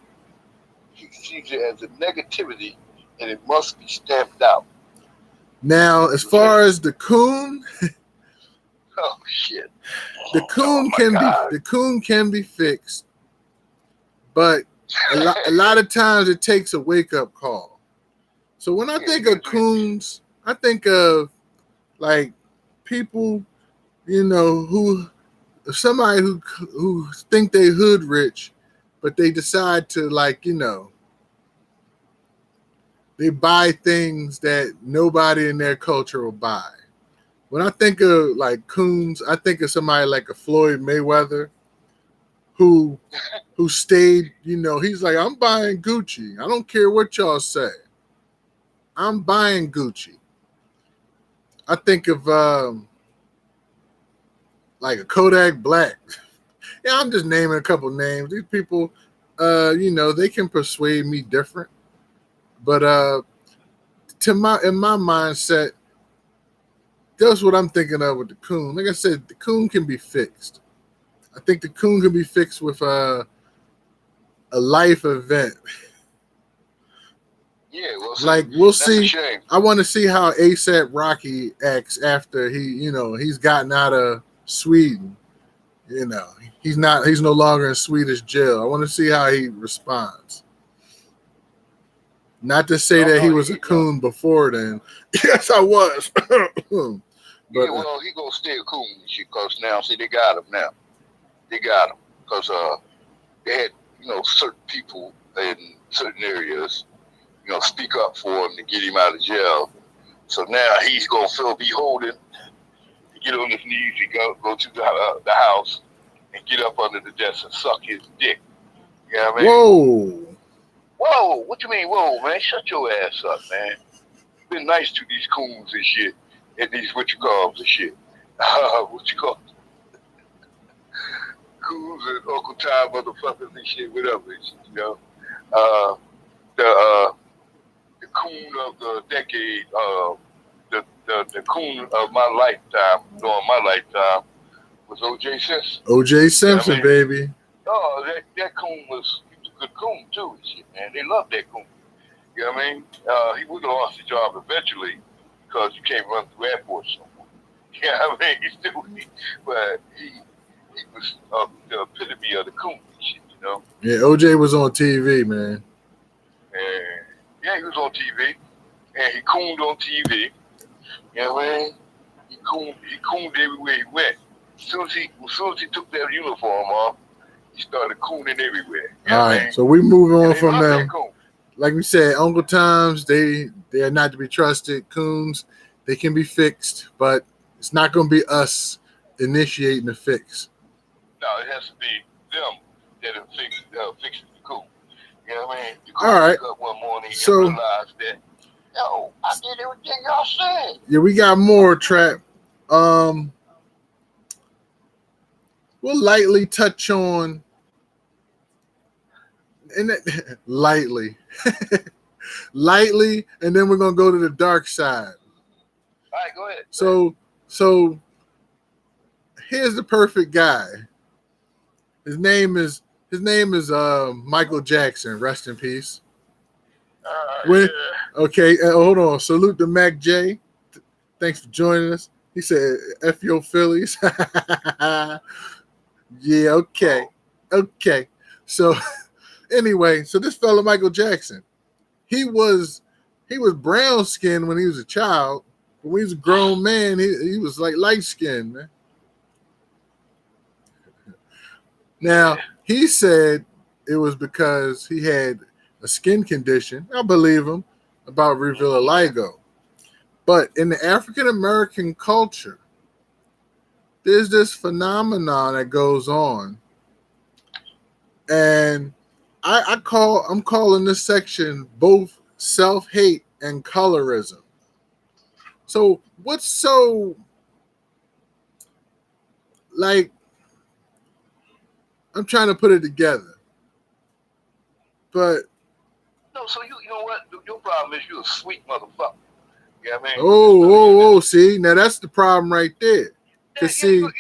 he sees it as a negativity, and it must be stamped out. Now, as far as the coon, oh shit, the coon can be fixed, but a lot of times it takes a wake up call. So when I think of coons, I think of like people, who somebody who think they hood rich, but they decide to they buy things that nobody in their culture will buy. When I think of like coons, I think of somebody like a Floyd Mayweather who stayed, he's like, I'm buying Gucci. I don't care what y'all say. I'm buying Gucci. I think of like a Kodak Black. Yeah, I'm just naming a couple names. These people, they can persuade me different. But in my mindset, that's what I'm thinking of with the coon. Like I said, the coon can be fixed. I think the coon can be fixed with a life event. Yeah, well, like we'll see. I want to see how ASAP Rocky acts after he's gotten out of Sweden. He's no longer in Swedish jail. I want to see how he responds. Not to say that he was a coon before then. Yes, I was. But, yeah, well, he gonna stay a coon because now, see, they got him now. They got him because they had certain people in certain areas, speak up for him to get him out of jail. So now he's gonna feel beholden to get on his knees and go to the house and get up under the desk and suck his dick. You know what I mean? Whoa, what you mean, whoa, man? Shut your ass up, man. Been nice to these coons and shit, and these what you call them and shit. What you call them? Coons and Uncle Tom motherfuckers and shit, whatever, the coon of the decade, the coon of my lifetime, during my lifetime, was O.J. Simpson. O.J. Simpson, baby. Oh, that coon was a good coon too and shit, man. They loved that coon. You know what I mean? He would have lost his job eventually because you can't run through airports no more. Yeah, I mean, he still, but he was the epitome of the coon shit, you know. Yeah, OJ was on TV, man. And yeah, he was on TV, and he cooned on TV. You know what I mean? He cooned everywhere he went. As soon as he took that uniform off, he started cooning everywhere. You know All what I right, mean? so we moving And on they from love that them. coon. Like we said, Uncle Toms, they are not to be trusted. Coons, they can be fixed, but it's not going to be us initiating the fix. No, it has to be them that are fixing the coon. You know what I mean? The All coon right, wake up one morning and so realize that, yo, I did everything y'all said. yeah, we got more trap. Um, we'll lightly touch on and lightly, lightly, and then we're gonna go to the dark side. All right, go ahead. So here's the perfect guy. His name is Michael Jackson. Rest in peace. When Yeah. okay, hold on. Salute to Mac J. Thanks for joining us. He said, "F your Phillies." Yeah, okay, okay. So anyway, so this fella Michael Jackson, he was brown skinned when he was a child, but when he was a grown man, he was like light skinned, man. Now he said it was because he had a skin condition. I believe him about vitiligo. But in the African American culture, there's this phenomenon that goes on, and I'm calling this section both self-hate and colorism. So what's so like I'm trying to put it together. But No, so you know what? Your problem is you're a sweet motherfucker. You know what I mean? oh, see, now that's the problem right there. Yeah, Cause see, that's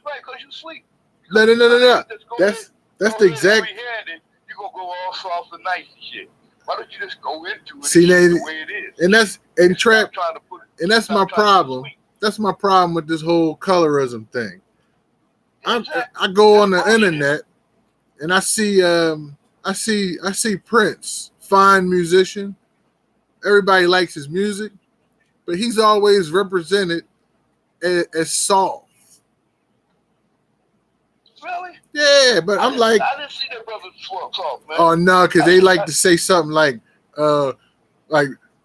right, because you sweet. no. Just go That's in, the exact. over here, and then you gonna go all soft and nice and shit. Why don't you just go into it See, and now, the way it is? and that's and trap, Trying to put it, and that's my problem. That's my problem with this whole colorism thing. I go on the internet and I see Prince, fine musician. Everybody likes his music, but he's always represented as soft. Really? Yeah, but I'm like, I didn't see that brother talk, man. oh no, because they like to say something like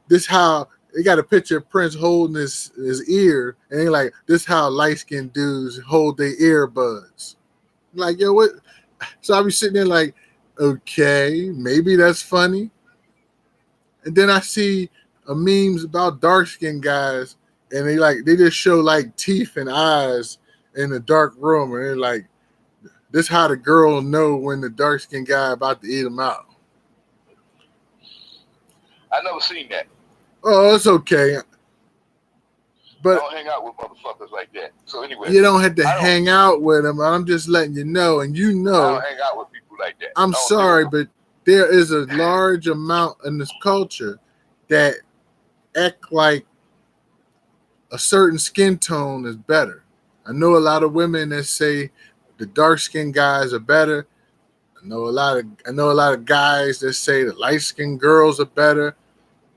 this how they got a picture of Prince holding his ear, and they like this how light skinned dudes hold their earbuds. Like, yo, what? So I be sitting there like, okay, maybe that's funny. And then I see memes about dark skinned guys, and they just show like teeth and eyes in a dark room, and they're like, this how the girl know when the dark skinned guy about to eat him out. I never seen that. Oh, it's okay. But I don't hang out with motherfuckers like that. So anyway, you don't have to hang out with them. I'm just letting you know, and you know. I don't hang out with people like that. I'm sorry, but there is a large amount in this culture that act like a certain skin tone is better. I know a lot of women that say the dark skinned guys are better. I know a lot of guys that say the light skinned girls are better.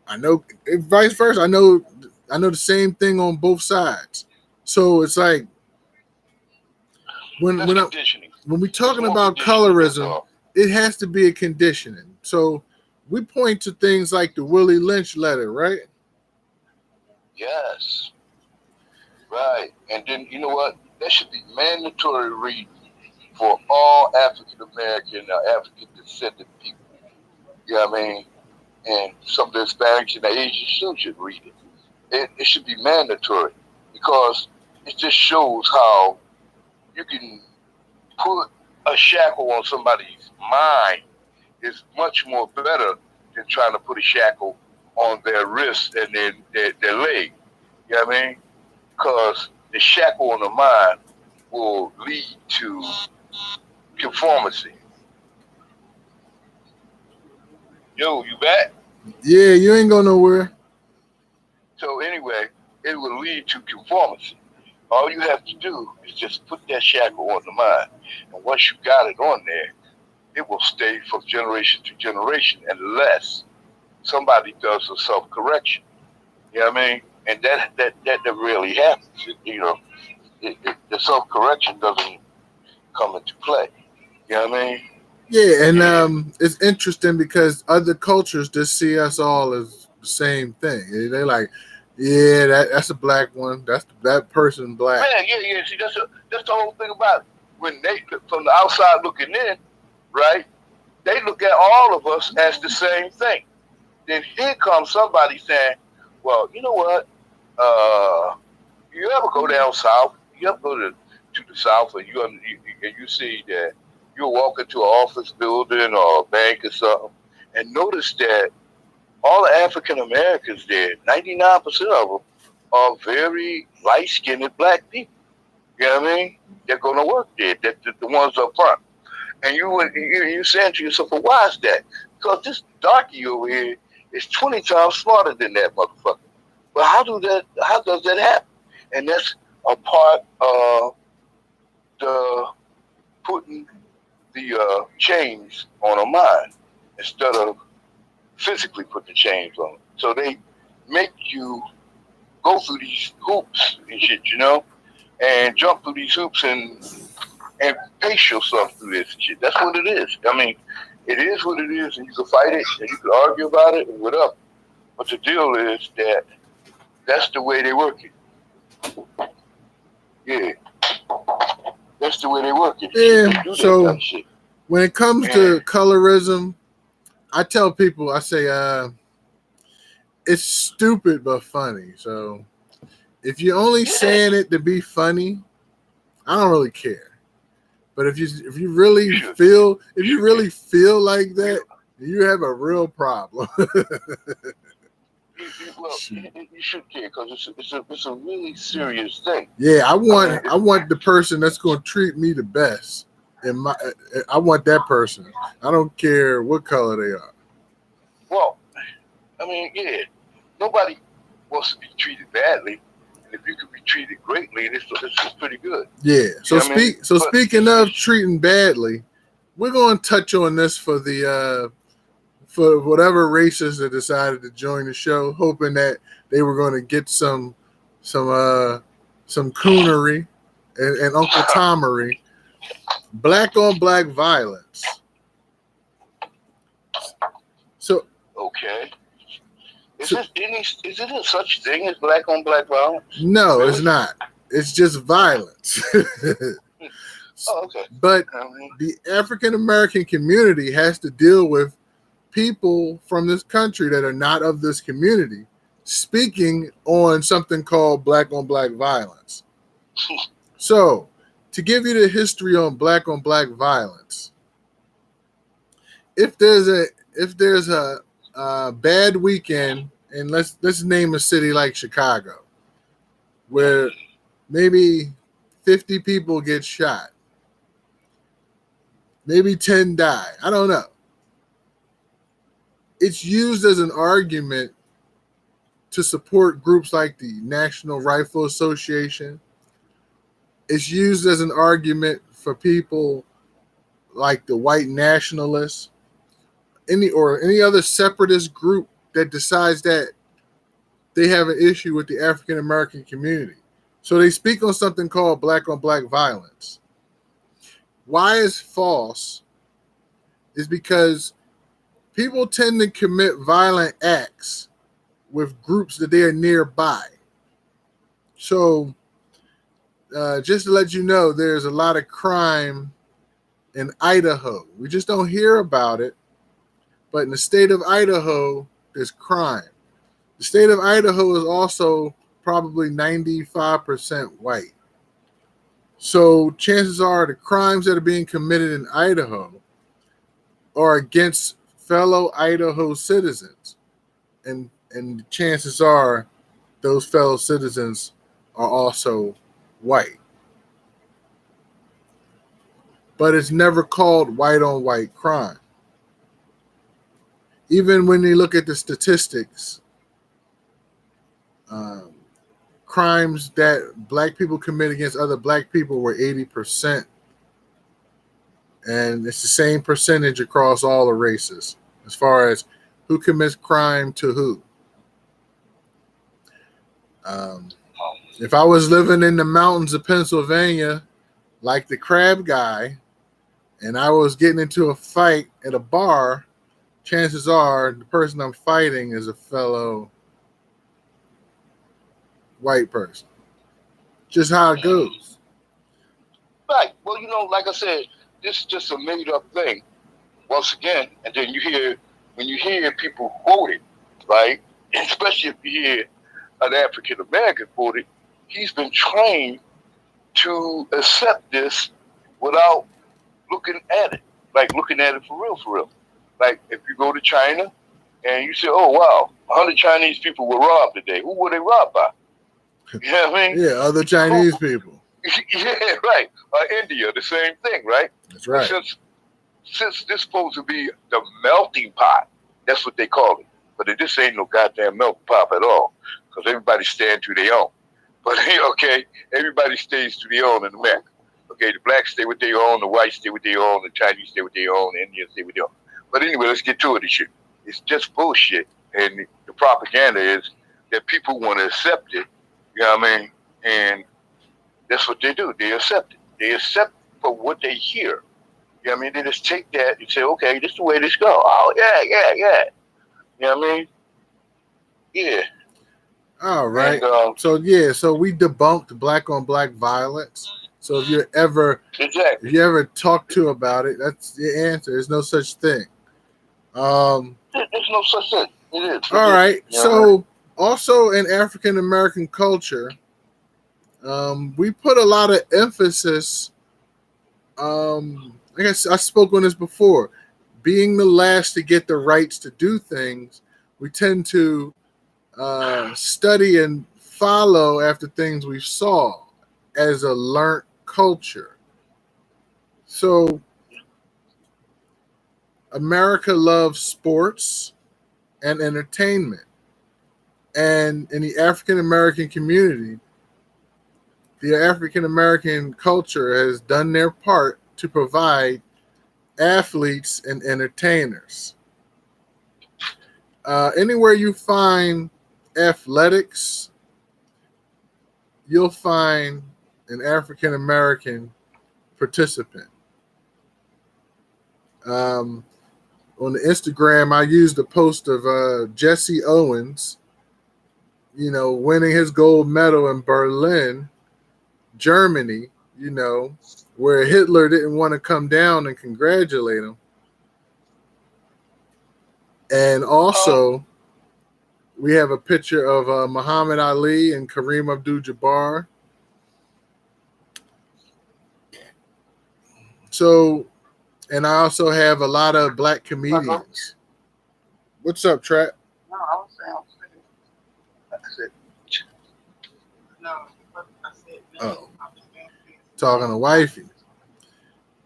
I know vice versa. I know the same thing on both sides. So it's like when we're talking about colorism, it has to be a conditioning. So we point to things like the Willie Lynch letter, right? Yes. Right. And then you know what? That should be mandatory reading for all African American or African descendant people. You know what I mean? And some of the Hispanics and the Asians should read it. It should be mandatory because it just shows how you can put a shackle on somebody's mind is much more better than trying to put a shackle on their wrist and their leg. You know what I mean? Because the shackle on the mind will lead to conformity. Yo, you back? Yeah, you ain't going nowhere. So anyway, it will lead to conformity. All you have to do is just put that shackle on the mind, and once you got it on there, it will stay from generation to generation unless somebody does a self correction. You know what I mean? And that really happens. The self correction doesn't come into play. You know what I mean? Yeah, and it's interesting because other cultures just see us all as the same thing. They're like, yeah, that's a black one. That's that person black. Man, yeah. See, that's the whole thing about it. When they from the outside looking in, right? They look at all of us as the same thing. Then here comes somebody saying, "Well, you know what? You ever go down south? You ever go to the south, and you see that you walk into an office building or a bank or something, and notice that all the African Americans there, 99% of them, are very light skinned black people. You know what I mean? They're going to work there. They're the ones up front. And you saying to yourself, well, why is that? Because this darky over here is 20 times smarter than that motherfucker. But how does that happen? And that's a part of the putting the chains on a mind instead of physically putting the chains on. So they make you go through these hoops and shit, and jump through these hoops and pace yourself through this and shit. That's what it is. I mean, it is what it is, and you can fight it, and you can argue about it, and whatever. But the deal is that that's the way they work it. Yeah. That's the way they work it. Yeah, they so kind of shit. When it comes to colorism, I tell people, I say, it's stupid but funny. So if you're only saying it to be funny, I don't really care. But if you really feel like that, you have a real problem. Well, you should care because it's a really serious thing. Yeah, I want the person that's going to treat me the best. I want that person. I don't care what color they are. Well, I mean, yeah, nobody wants to be treated badly, and if you can be treated greatly, this is pretty good. Yeah. So But speaking of treating badly, we're going to touch on this for the for whatever races that decided to join the show, hoping that they were going to get some coonery and Uncle Tomery. Black on black violence. So okay, is it a such thing as black on black violence? No, really? It's not. It's just violence. Oh, okay. But the African American community has to deal with people from this country that are not of this community speaking on something called black on black violence. So, to give you the history on black violence, if there's a bad weekend, and let's name a city like Chicago, where maybe 50 people get shot, maybe 10 die, I don't know. It's used as an argument to support groups like the National Rifle Association. It's used as an argument for people like the white nationalists, any other separatist group that decides that they have an issue with the African American community. So they speak on something called black on black violence. Why it's false is because people tend to commit violent acts with groups that they are nearby. So just to let you know, there's a lot of crime in Idaho. We just don't hear about it. But in the state of Idaho, there's crime. The state of Idaho is also probably 95% white. So chances are the crimes that are being committed in Idaho are against fellow Idaho citizens. And chances are those fellow citizens are also white. But it's never called white on white crime. Even when you look at the statistics, crimes that black people commit against other black people were 80%. And it's the same percentage across all the races as far as who commits crime to who. If I was living in the mountains of Pennsylvania, like the crab guy, and I was getting into a fight at a bar, chances are the person I'm fighting is a fellow white person. Just how it goes. Right. Well, like I said, this is just a made up thing. Once again, and then when you hear people quote it, right? Especially if you hear an African American quote it, he's been trained to accept this without looking at it, like looking at it for real. Like if you go to China and you say, "Oh wow, 100 Chinese people were robbed today." Who were they robbed by? You know what I mean? Yeah, other Chinese people. Yeah, right. India, the same thing, right? That's right. Since this supposed to be the melting pot, that's what they call it. But this ain't no goddamn melting pot at all, because everybody stand to their own. But okay, everybody stays to their own in America. Okay, the blacks stay with their own, the whites stay with their own, the Chinese stay with their own, the Indians stay with their own. But anyway, let's get to it. This shit. It's just bullshit, and the propaganda is that people want to accept it. You know what I mean? And that's what they do. They accept it. They accept for what they hear. You know what I mean? They just take that and say, okay, this is the way this go. Oh, yeah. You know what I mean? Yeah. All right. And, so we debunked black on black violence. So if you're ever exactly. if you ever talk to about it, that's the answer. There's no such thing. There's no such thing. It is. All right. You know? So also in African American culture, we put a lot of emphasis. I guess I spoke on this before. Being the last to get the rights to do things, we tend to study and follow after things we saw as a learnt culture. So America loves sports and entertainment. And in the African American community, the African American culture has done their part to provide athletes and entertainers. Anywhere you find athletics, you'll find an African American participant. On the Instagram, I used a post of Jesse Owens, winning his gold medal in Berlin, Germany, where Hitler didn't want to come down and congratulate him. And also, we have a picture of Muhammad Ali and Kareem Abdul-Jabbar. So, and I also have a lot of black comedians. What's up, Trap? No, I was saying. That's it. No, I said no. Oh. Talking to wifey.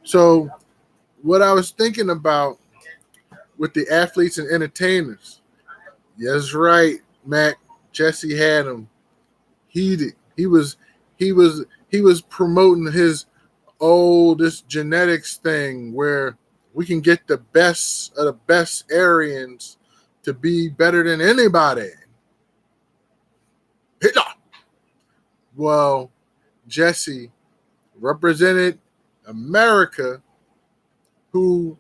So what I was thinking about with the athletes and entertainers, yes, right, Mac. Jesse had him heated. He was promoting his this genetics thing where we can get the best of the best Aryans to be better than anybody. Hitler. Well, Jesse represented America, who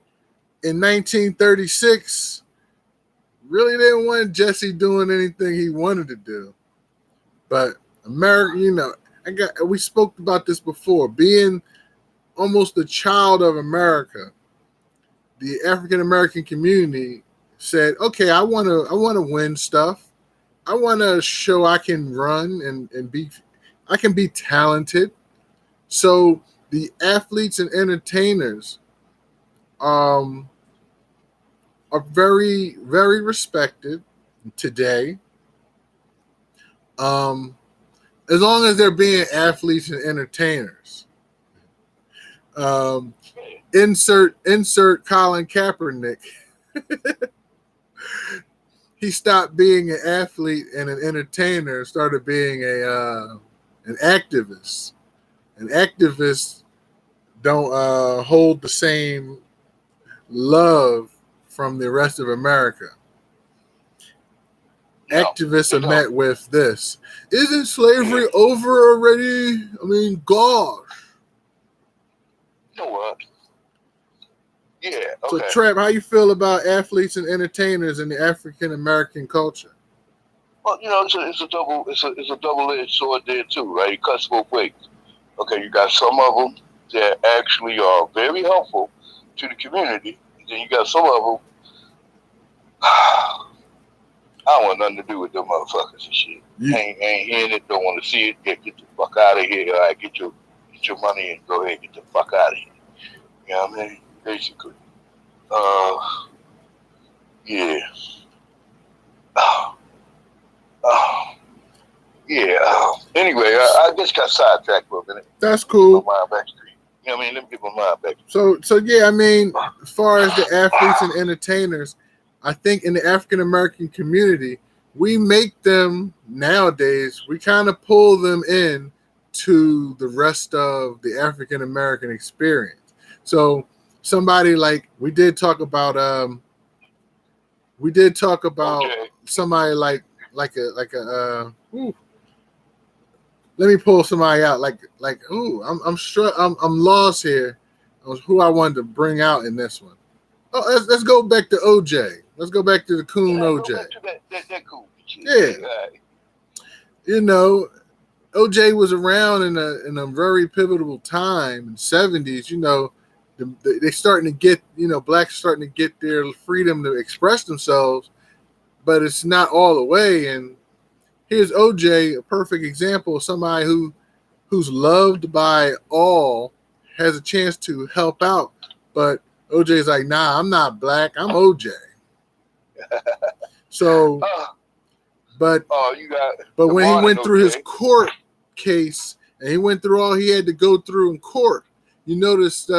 in 1936 really didn't want Jesse doing anything he wanted to do. But America, we spoke about this before, being almost a child of America, the African American community said, okay, I want to win stuff. I want to show I can run and I can be talented. So the athletes and entertainers are very, very respected today. As long as they're being athletes and entertainers. Insert Colin Kaepernick. he stopped being an athlete and an entertainer and started being an activist. And activists don't hold the same love from the rest of America. No, Activists they are don't. met with this. Isn't slavery over already? I mean, gosh. You know what? Yeah. So, Okay. Trap, how you feel about athletes and entertainers in the African American culture? Well, it's a double-edged sword there too, right? It cuts both ways. Okay, you got some of them that actually are very helpful to the community. Then you got some of them. I don't want nothing to do with them motherfuckers and shit. You- Ain't hearing it, don't want to see it. Get the fuck out of here. All right, get your money and go ahead and get the fuck out of here. You know what I mean? Basically. Yeah. Yeah. Anyway, I just got sidetracked for a minute. That's My cool. mind back straight. You know what I mean? Let me get my mind back. So yeah, I mean, as far as the athletes and entertainers, I think in the African American community, we make them nowadays. We kind of pull them in to the rest of the African American experience. So somebody like we did talk about Okay. somebody like a let me pull somebody out I'm lost here on who I wanted to bring out in this one. Oh, let's go back to OJ. Let's go back to the coon Yeah, OJ. go back to that cool shit. Yeah. Right. You know, OJ was around in a very pivotal time in the 70s. You know, they starting to get, blacks starting to get their freedom to express themselves, but it's not all the way. And here's OJ, a perfect example of somebody who's loved by all, has a chance to help out, but OJ's like, nah, I'm not black, I'm OJ. So, but You got. when he went through his OJ. court case and he went through all he had to go through in court, you noticed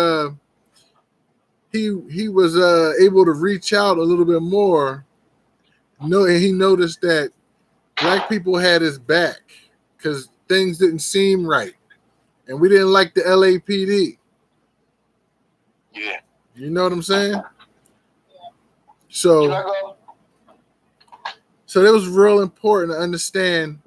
he was able to reach out a little bit more. No, and he noticed that black people had his back because things didn't seem right, and we didn't like the LAPD. Yeah. You know what I'm saying? Can So, I go? so it was real important to understand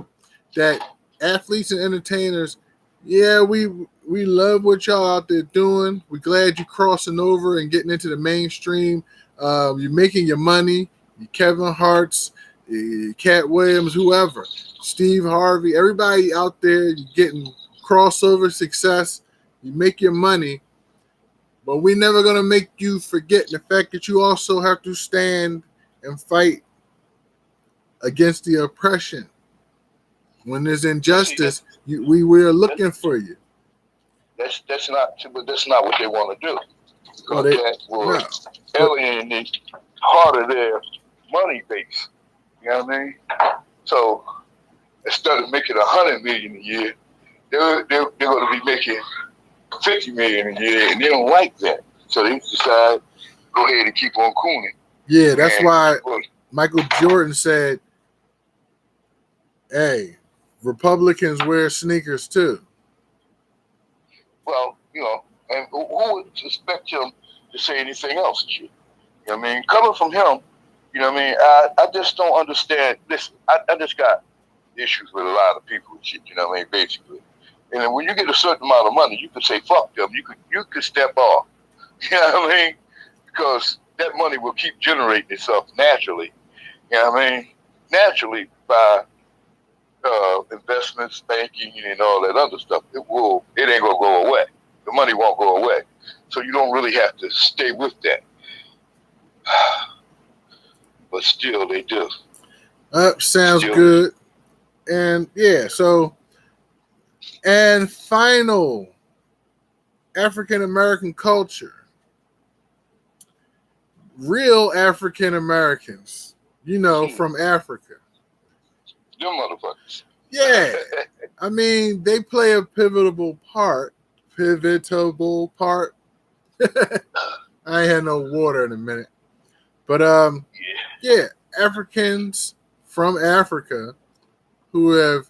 that athletes and entertainers, yeah, we love what y'all out there doing. We're glad you're crossing over and getting into the mainstream. You're making your money. You Kevin Hart's, Cat Williams, whoever, Steve Harvey, everybody out there, you're getting crossover success. You make your money, but we're never gonna make you forget the fact that you also have to stand and fight against the oppression. When there's injustice, we are looking for you. That's not what they want to do. Well, Because that will alienate part of their money base. You know what I mean? So instead of making $100 million a year, they're going to be making $50 million a year, and they don't like that. So they decide go ahead and keep on cooning. Yeah, that's why Michael Jordan said, "Hey, Republicans wear sneakers too." Well, and who would expect him to say anything else and shit? You know what I mean? Coming from him, you know what I mean? I just don't understand. Listen, I just got issues with a lot of people and shit, you know what I mean, basically. And then when you get a certain amount of money, you can say, fuck them. You could step off. You know what I mean? Because that money will keep generating itself naturally. You know what I mean? Naturally by investments, banking, and all that other stuff. It ain't gonna go away. The money won't go away. So you don't really have to stay with that. But still they do. Sounds Still. good. And yeah, so and final African American culture. Real African Americans, from Africa. Them motherfuckers. Yeah. I mean, they play a pivotal part. I ain't had no water in a minute. But yeah, Africans from Africa who have,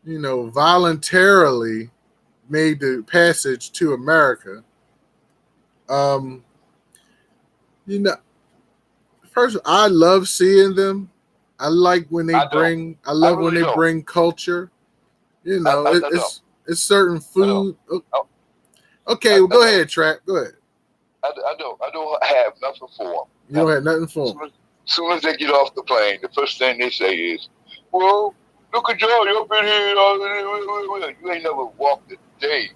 voluntarily made the passage to America. Um, you know, first, I love seeing them. I like when they bring. I love when they bring culture. It's certain food. Okay, well, go ahead, Trap. Go ahead. I don't have nothing for them. You don't have nothing for them. As soon as they get off the plane, the first thing they say is, "Well, look at y'all. You've been here. You ain't never walked a day,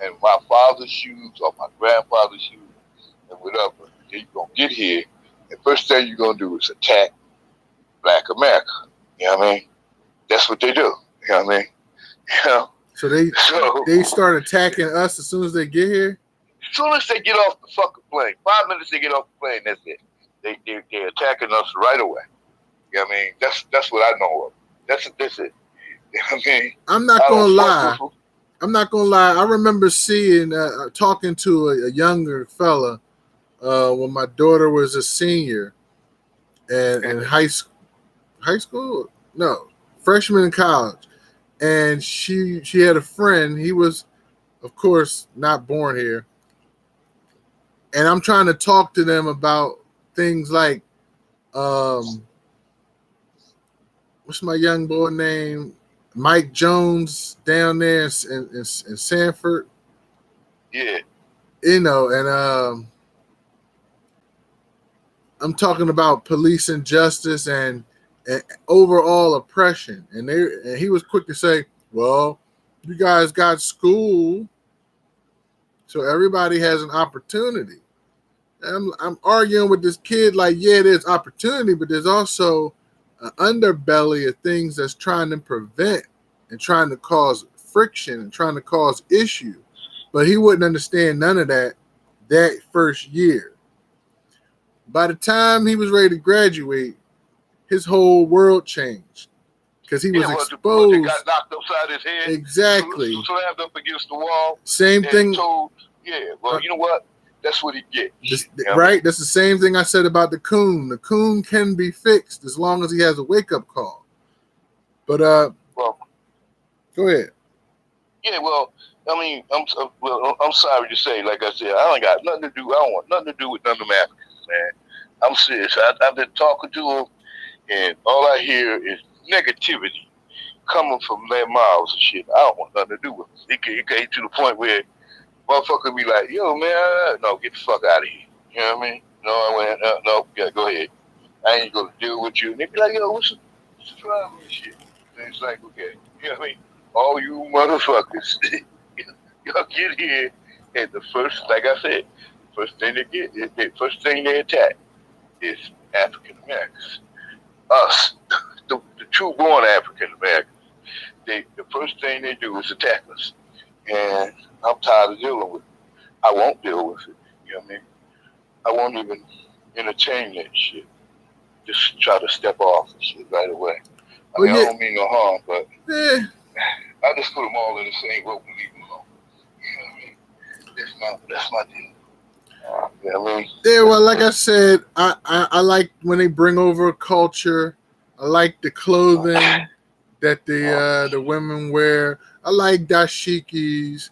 in my father's shoes or my grandfather's shoes, and whatever. Then you gonna get here, and first thing you're gonna do is attack Black America. You know what I mean? That's what they do. You know what I mean? So they start attacking us as soon as they get here. As soon as they get off the fucking plane, 5 minutes they get off the plane, that's it. They're attacking us right away. You know what I mean? That's what I know of. That's it. You know what I mean? I'm not gonna lie. I remember seeing, talking to a younger fella when my daughter was a senior and in high school? No, freshman in college. And she had a friend. He was, of course, not born here. And I'm trying to talk to them about things like, what's my young boy name? Mike Jones down there in Sanford. Yeah. And I'm talking about police injustice and overall oppression. And he was quick to say, well, you guys got school, so everybody has an opportunity. I'm arguing with this kid like, yeah, there's opportunity, but there's also an underbelly of things that's trying to prevent and trying to cause friction and trying to cause issue. But he wouldn't understand none of that first year. By the time he was ready to graduate, his whole world changed because he was exposed. He got knocked upside his head. Exactly. Slammed up against the wall. Same thing. Told, you know what? That's what he gets. Right? That's the same thing I said about the coon. The coon can be fixed as long as he has a wake-up call. But well, go ahead. Yeah, well, I mean, I'm sorry to say, like I said, I ain't got nothing to do. I don't want nothing to do with none of them Africans, man. I'm serious. I've been talking to them, and all I hear is negativity coming from their mouths and shit. I don't want nothing to do with it. It came to the point where motherfucker be like, yo, man, no, get the fuck out of here. You know what I mean? No, I went, no, yeah, go ahead. I ain't gonna deal with you. And they be like, yo, what's the problem with shit? And it's like, okay, you know what I mean? All you motherfuckers, y'all get here, and the first, like I said, first thing they attack is African Americans. Us, the true born African Americans. The first thing they do is attack us. And I'm tired of dealing with it. I won't deal with it. You know what I mean? I won't even entertain that shit. Just try to step off and shit right away. I don't mean no harm, but I just put them all in the same boat and leave them alone. You know what I mean? That's my deal. You know what I mean? Yeah, well, like I said, I like when they bring over culture. I like the clothing that the women wear. I like dashikis.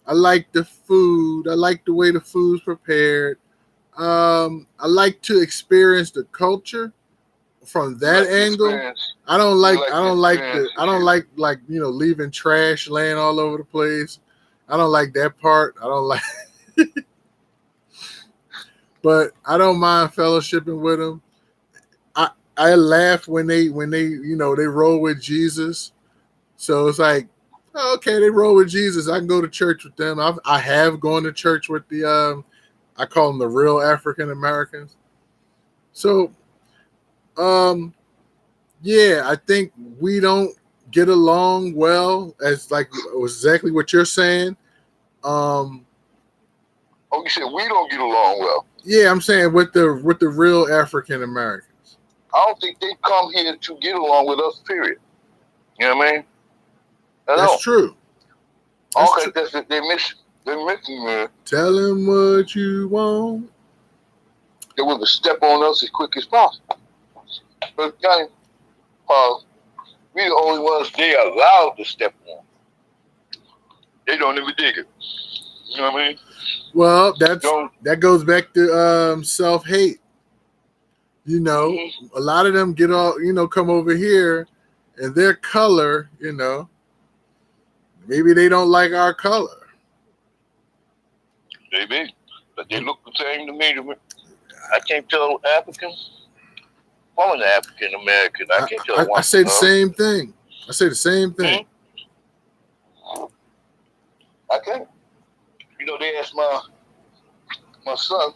I like the food. I like the way the food's prepared. I like to experience the culture from that angle. I don't like leaving trash laying all over the place. I don't like that part. I don't like but I don't mind fellowshipping with them. I laugh when they they roll with Jesus. So it's like, okay, they roll with Jesus. I can go to church with them. I have gone to church with the I call them the real African Americans. So yeah, I think we don't get along well, as like exactly what you're saying. You said we don't get along well. Yeah, I'm saying with the real African Americans. I don't think they come here to get along with us, period. You know what I mean? That's true. Okay, that's it. They're missing, man. Tell them what you want. They want to step on us as quick as possible. But kind we the only ones they allowed to step on. They don't even dig it. You know what I mean? Well, Don't. that goes back to self-hate. You know, Mhm. a lot of them get all, come over here and their color, maybe they don't like our color. Maybe, but they look the same to me. I can't tell African from an African American. I can't tell I one. say the same thing. I say the same thing. I can't. You know, they asked my son.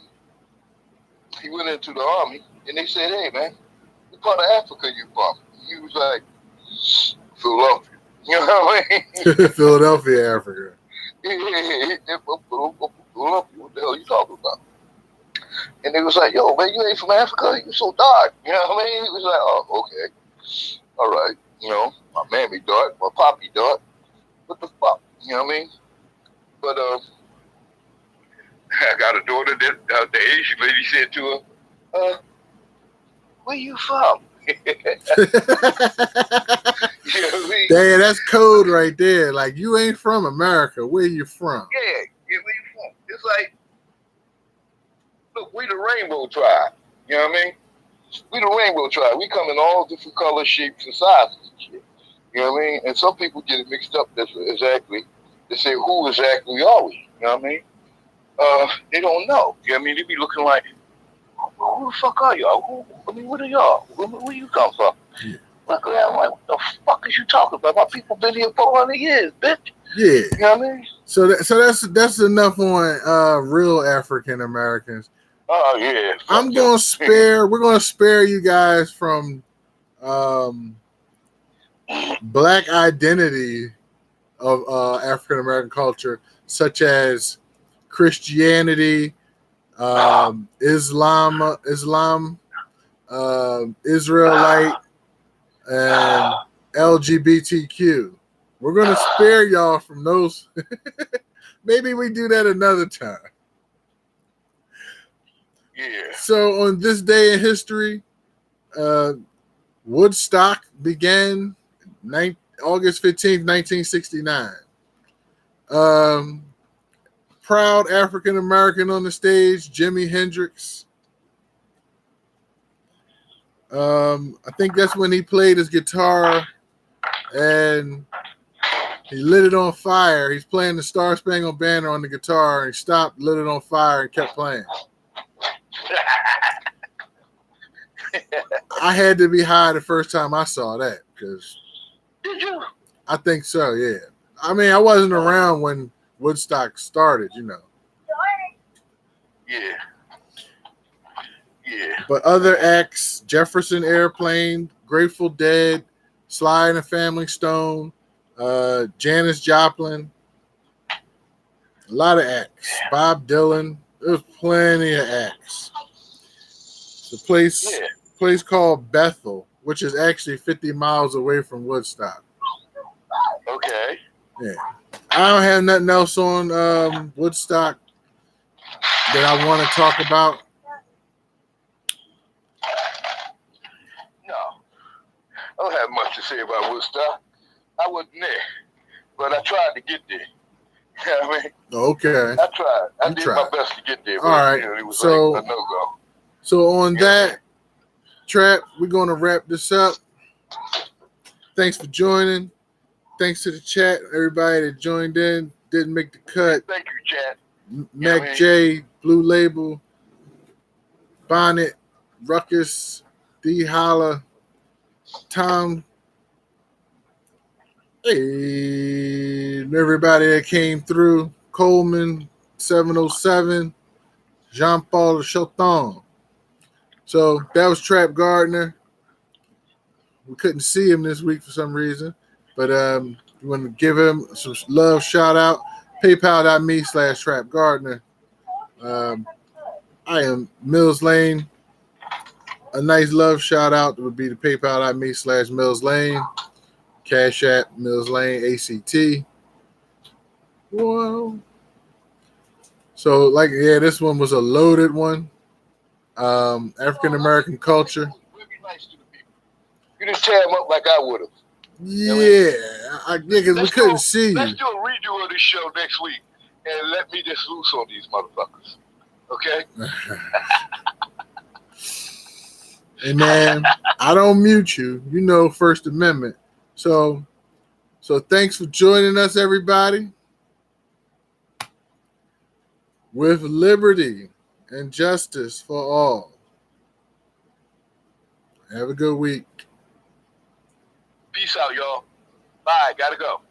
He went into the army, and they said, "Hey, man, what part of Africa you from?" He was like, "Philadelphia." You know what I mean? Philadelphia, Africa. Philadelphia. What the hell are you talking about? And they was like, "Yo, man, you ain't from Africa. You so dark." You know what I mean? He was like, "Oh, okay, all right." You know, my mammy dark, my poppy dark. What the fuck? You know what I mean? But I got a daughter that the Asian lady said to her, "Where you from?" You know what I mean? Damn, that's code right there. Like, you ain't from America. Where you from? Yeah, where you from? It's like, look, we the rainbow tribe. You know what I mean? We the rainbow tribe. We come in all different colors, shapes, and sizes and shit. You know what I mean? And some people get it mixed up. That's exactly. They say, who exactly are we? You know what I mean? They don't know. You know what I mean? They be looking like, who the fuck are y'all? What are y'all? Where you come from? Yeah. Look at that, I'm like, what the fuck is you talking about? My people been here 400 years, bitch. Yeah. You know what I mean? So that's enough on real African Americans. Oh yeah. We're gonna spare you guys from black identity of African American culture, such as Christianity, Islam, Israelite, and LGBTQ. We're gonna spare y'all from those. Maybe we do that another time. Yeah. So on this day in history, Woodstock began August 15th, 1969. Proud African American on the stage, Jimi Hendrix. I think that's when he played his guitar and he lit it on fire. He's playing the Star Spangled Banner on the guitar and he stopped, lit it on fire, and kept playing. I had to be high the first time I saw that because. Did you? I think so, yeah. I mean, I wasn't around when Woodstock started, you know. Yeah. Yeah. But other acts, Jefferson Airplane, Grateful Dead, Sly and the Family Stone, Janis Joplin, a lot of acts. Bob Dylan, there's plenty of acts. It's a place called Bethel, which is actually 50 miles away from Woodstock. Okay. Yeah. I don't have nothing else on Woodstock that I want to talk about. No. I don't have much to say about Woodstock. I wasn't there. But I tried to get there. You know what I mean? Okay. I tried. I did my best to get there. But, all right. You know, it was so, like a no-go. So on that, Trap, we're going to wrap this up. Thanks for joining. Thanks to the chat, everybody that joined in, didn't make the cut. Thank you, chat. Mac J, Blue Label, Bonnet, Ruckus, D Holla, Tom, hey, everybody that came through, Coleman, 707, Jean-Paul Choton. So that was Trap Gardner. We couldn't see him this week for some reason, but we want to give him some love, shout out. PayPal.me/Trap Gardner. I am Mills Lane. A nice love shout out would be the PayPal.me/Mills Lane. Cash App Mills Lane ACT. Whoa. So this one was a loaded one. African American culture. We'll be nice to the people. You didn't tear them up like I would have. Yeah, because we couldn't see Let's you. do a redo of this show next week and let me just loose on these motherfuckers. Okay? And man, I don't mute you. You know First Amendment. So thanks for joining us, everybody. With liberty and justice for all. Have a good week. Peace out, y'all. Bye. Gotta go.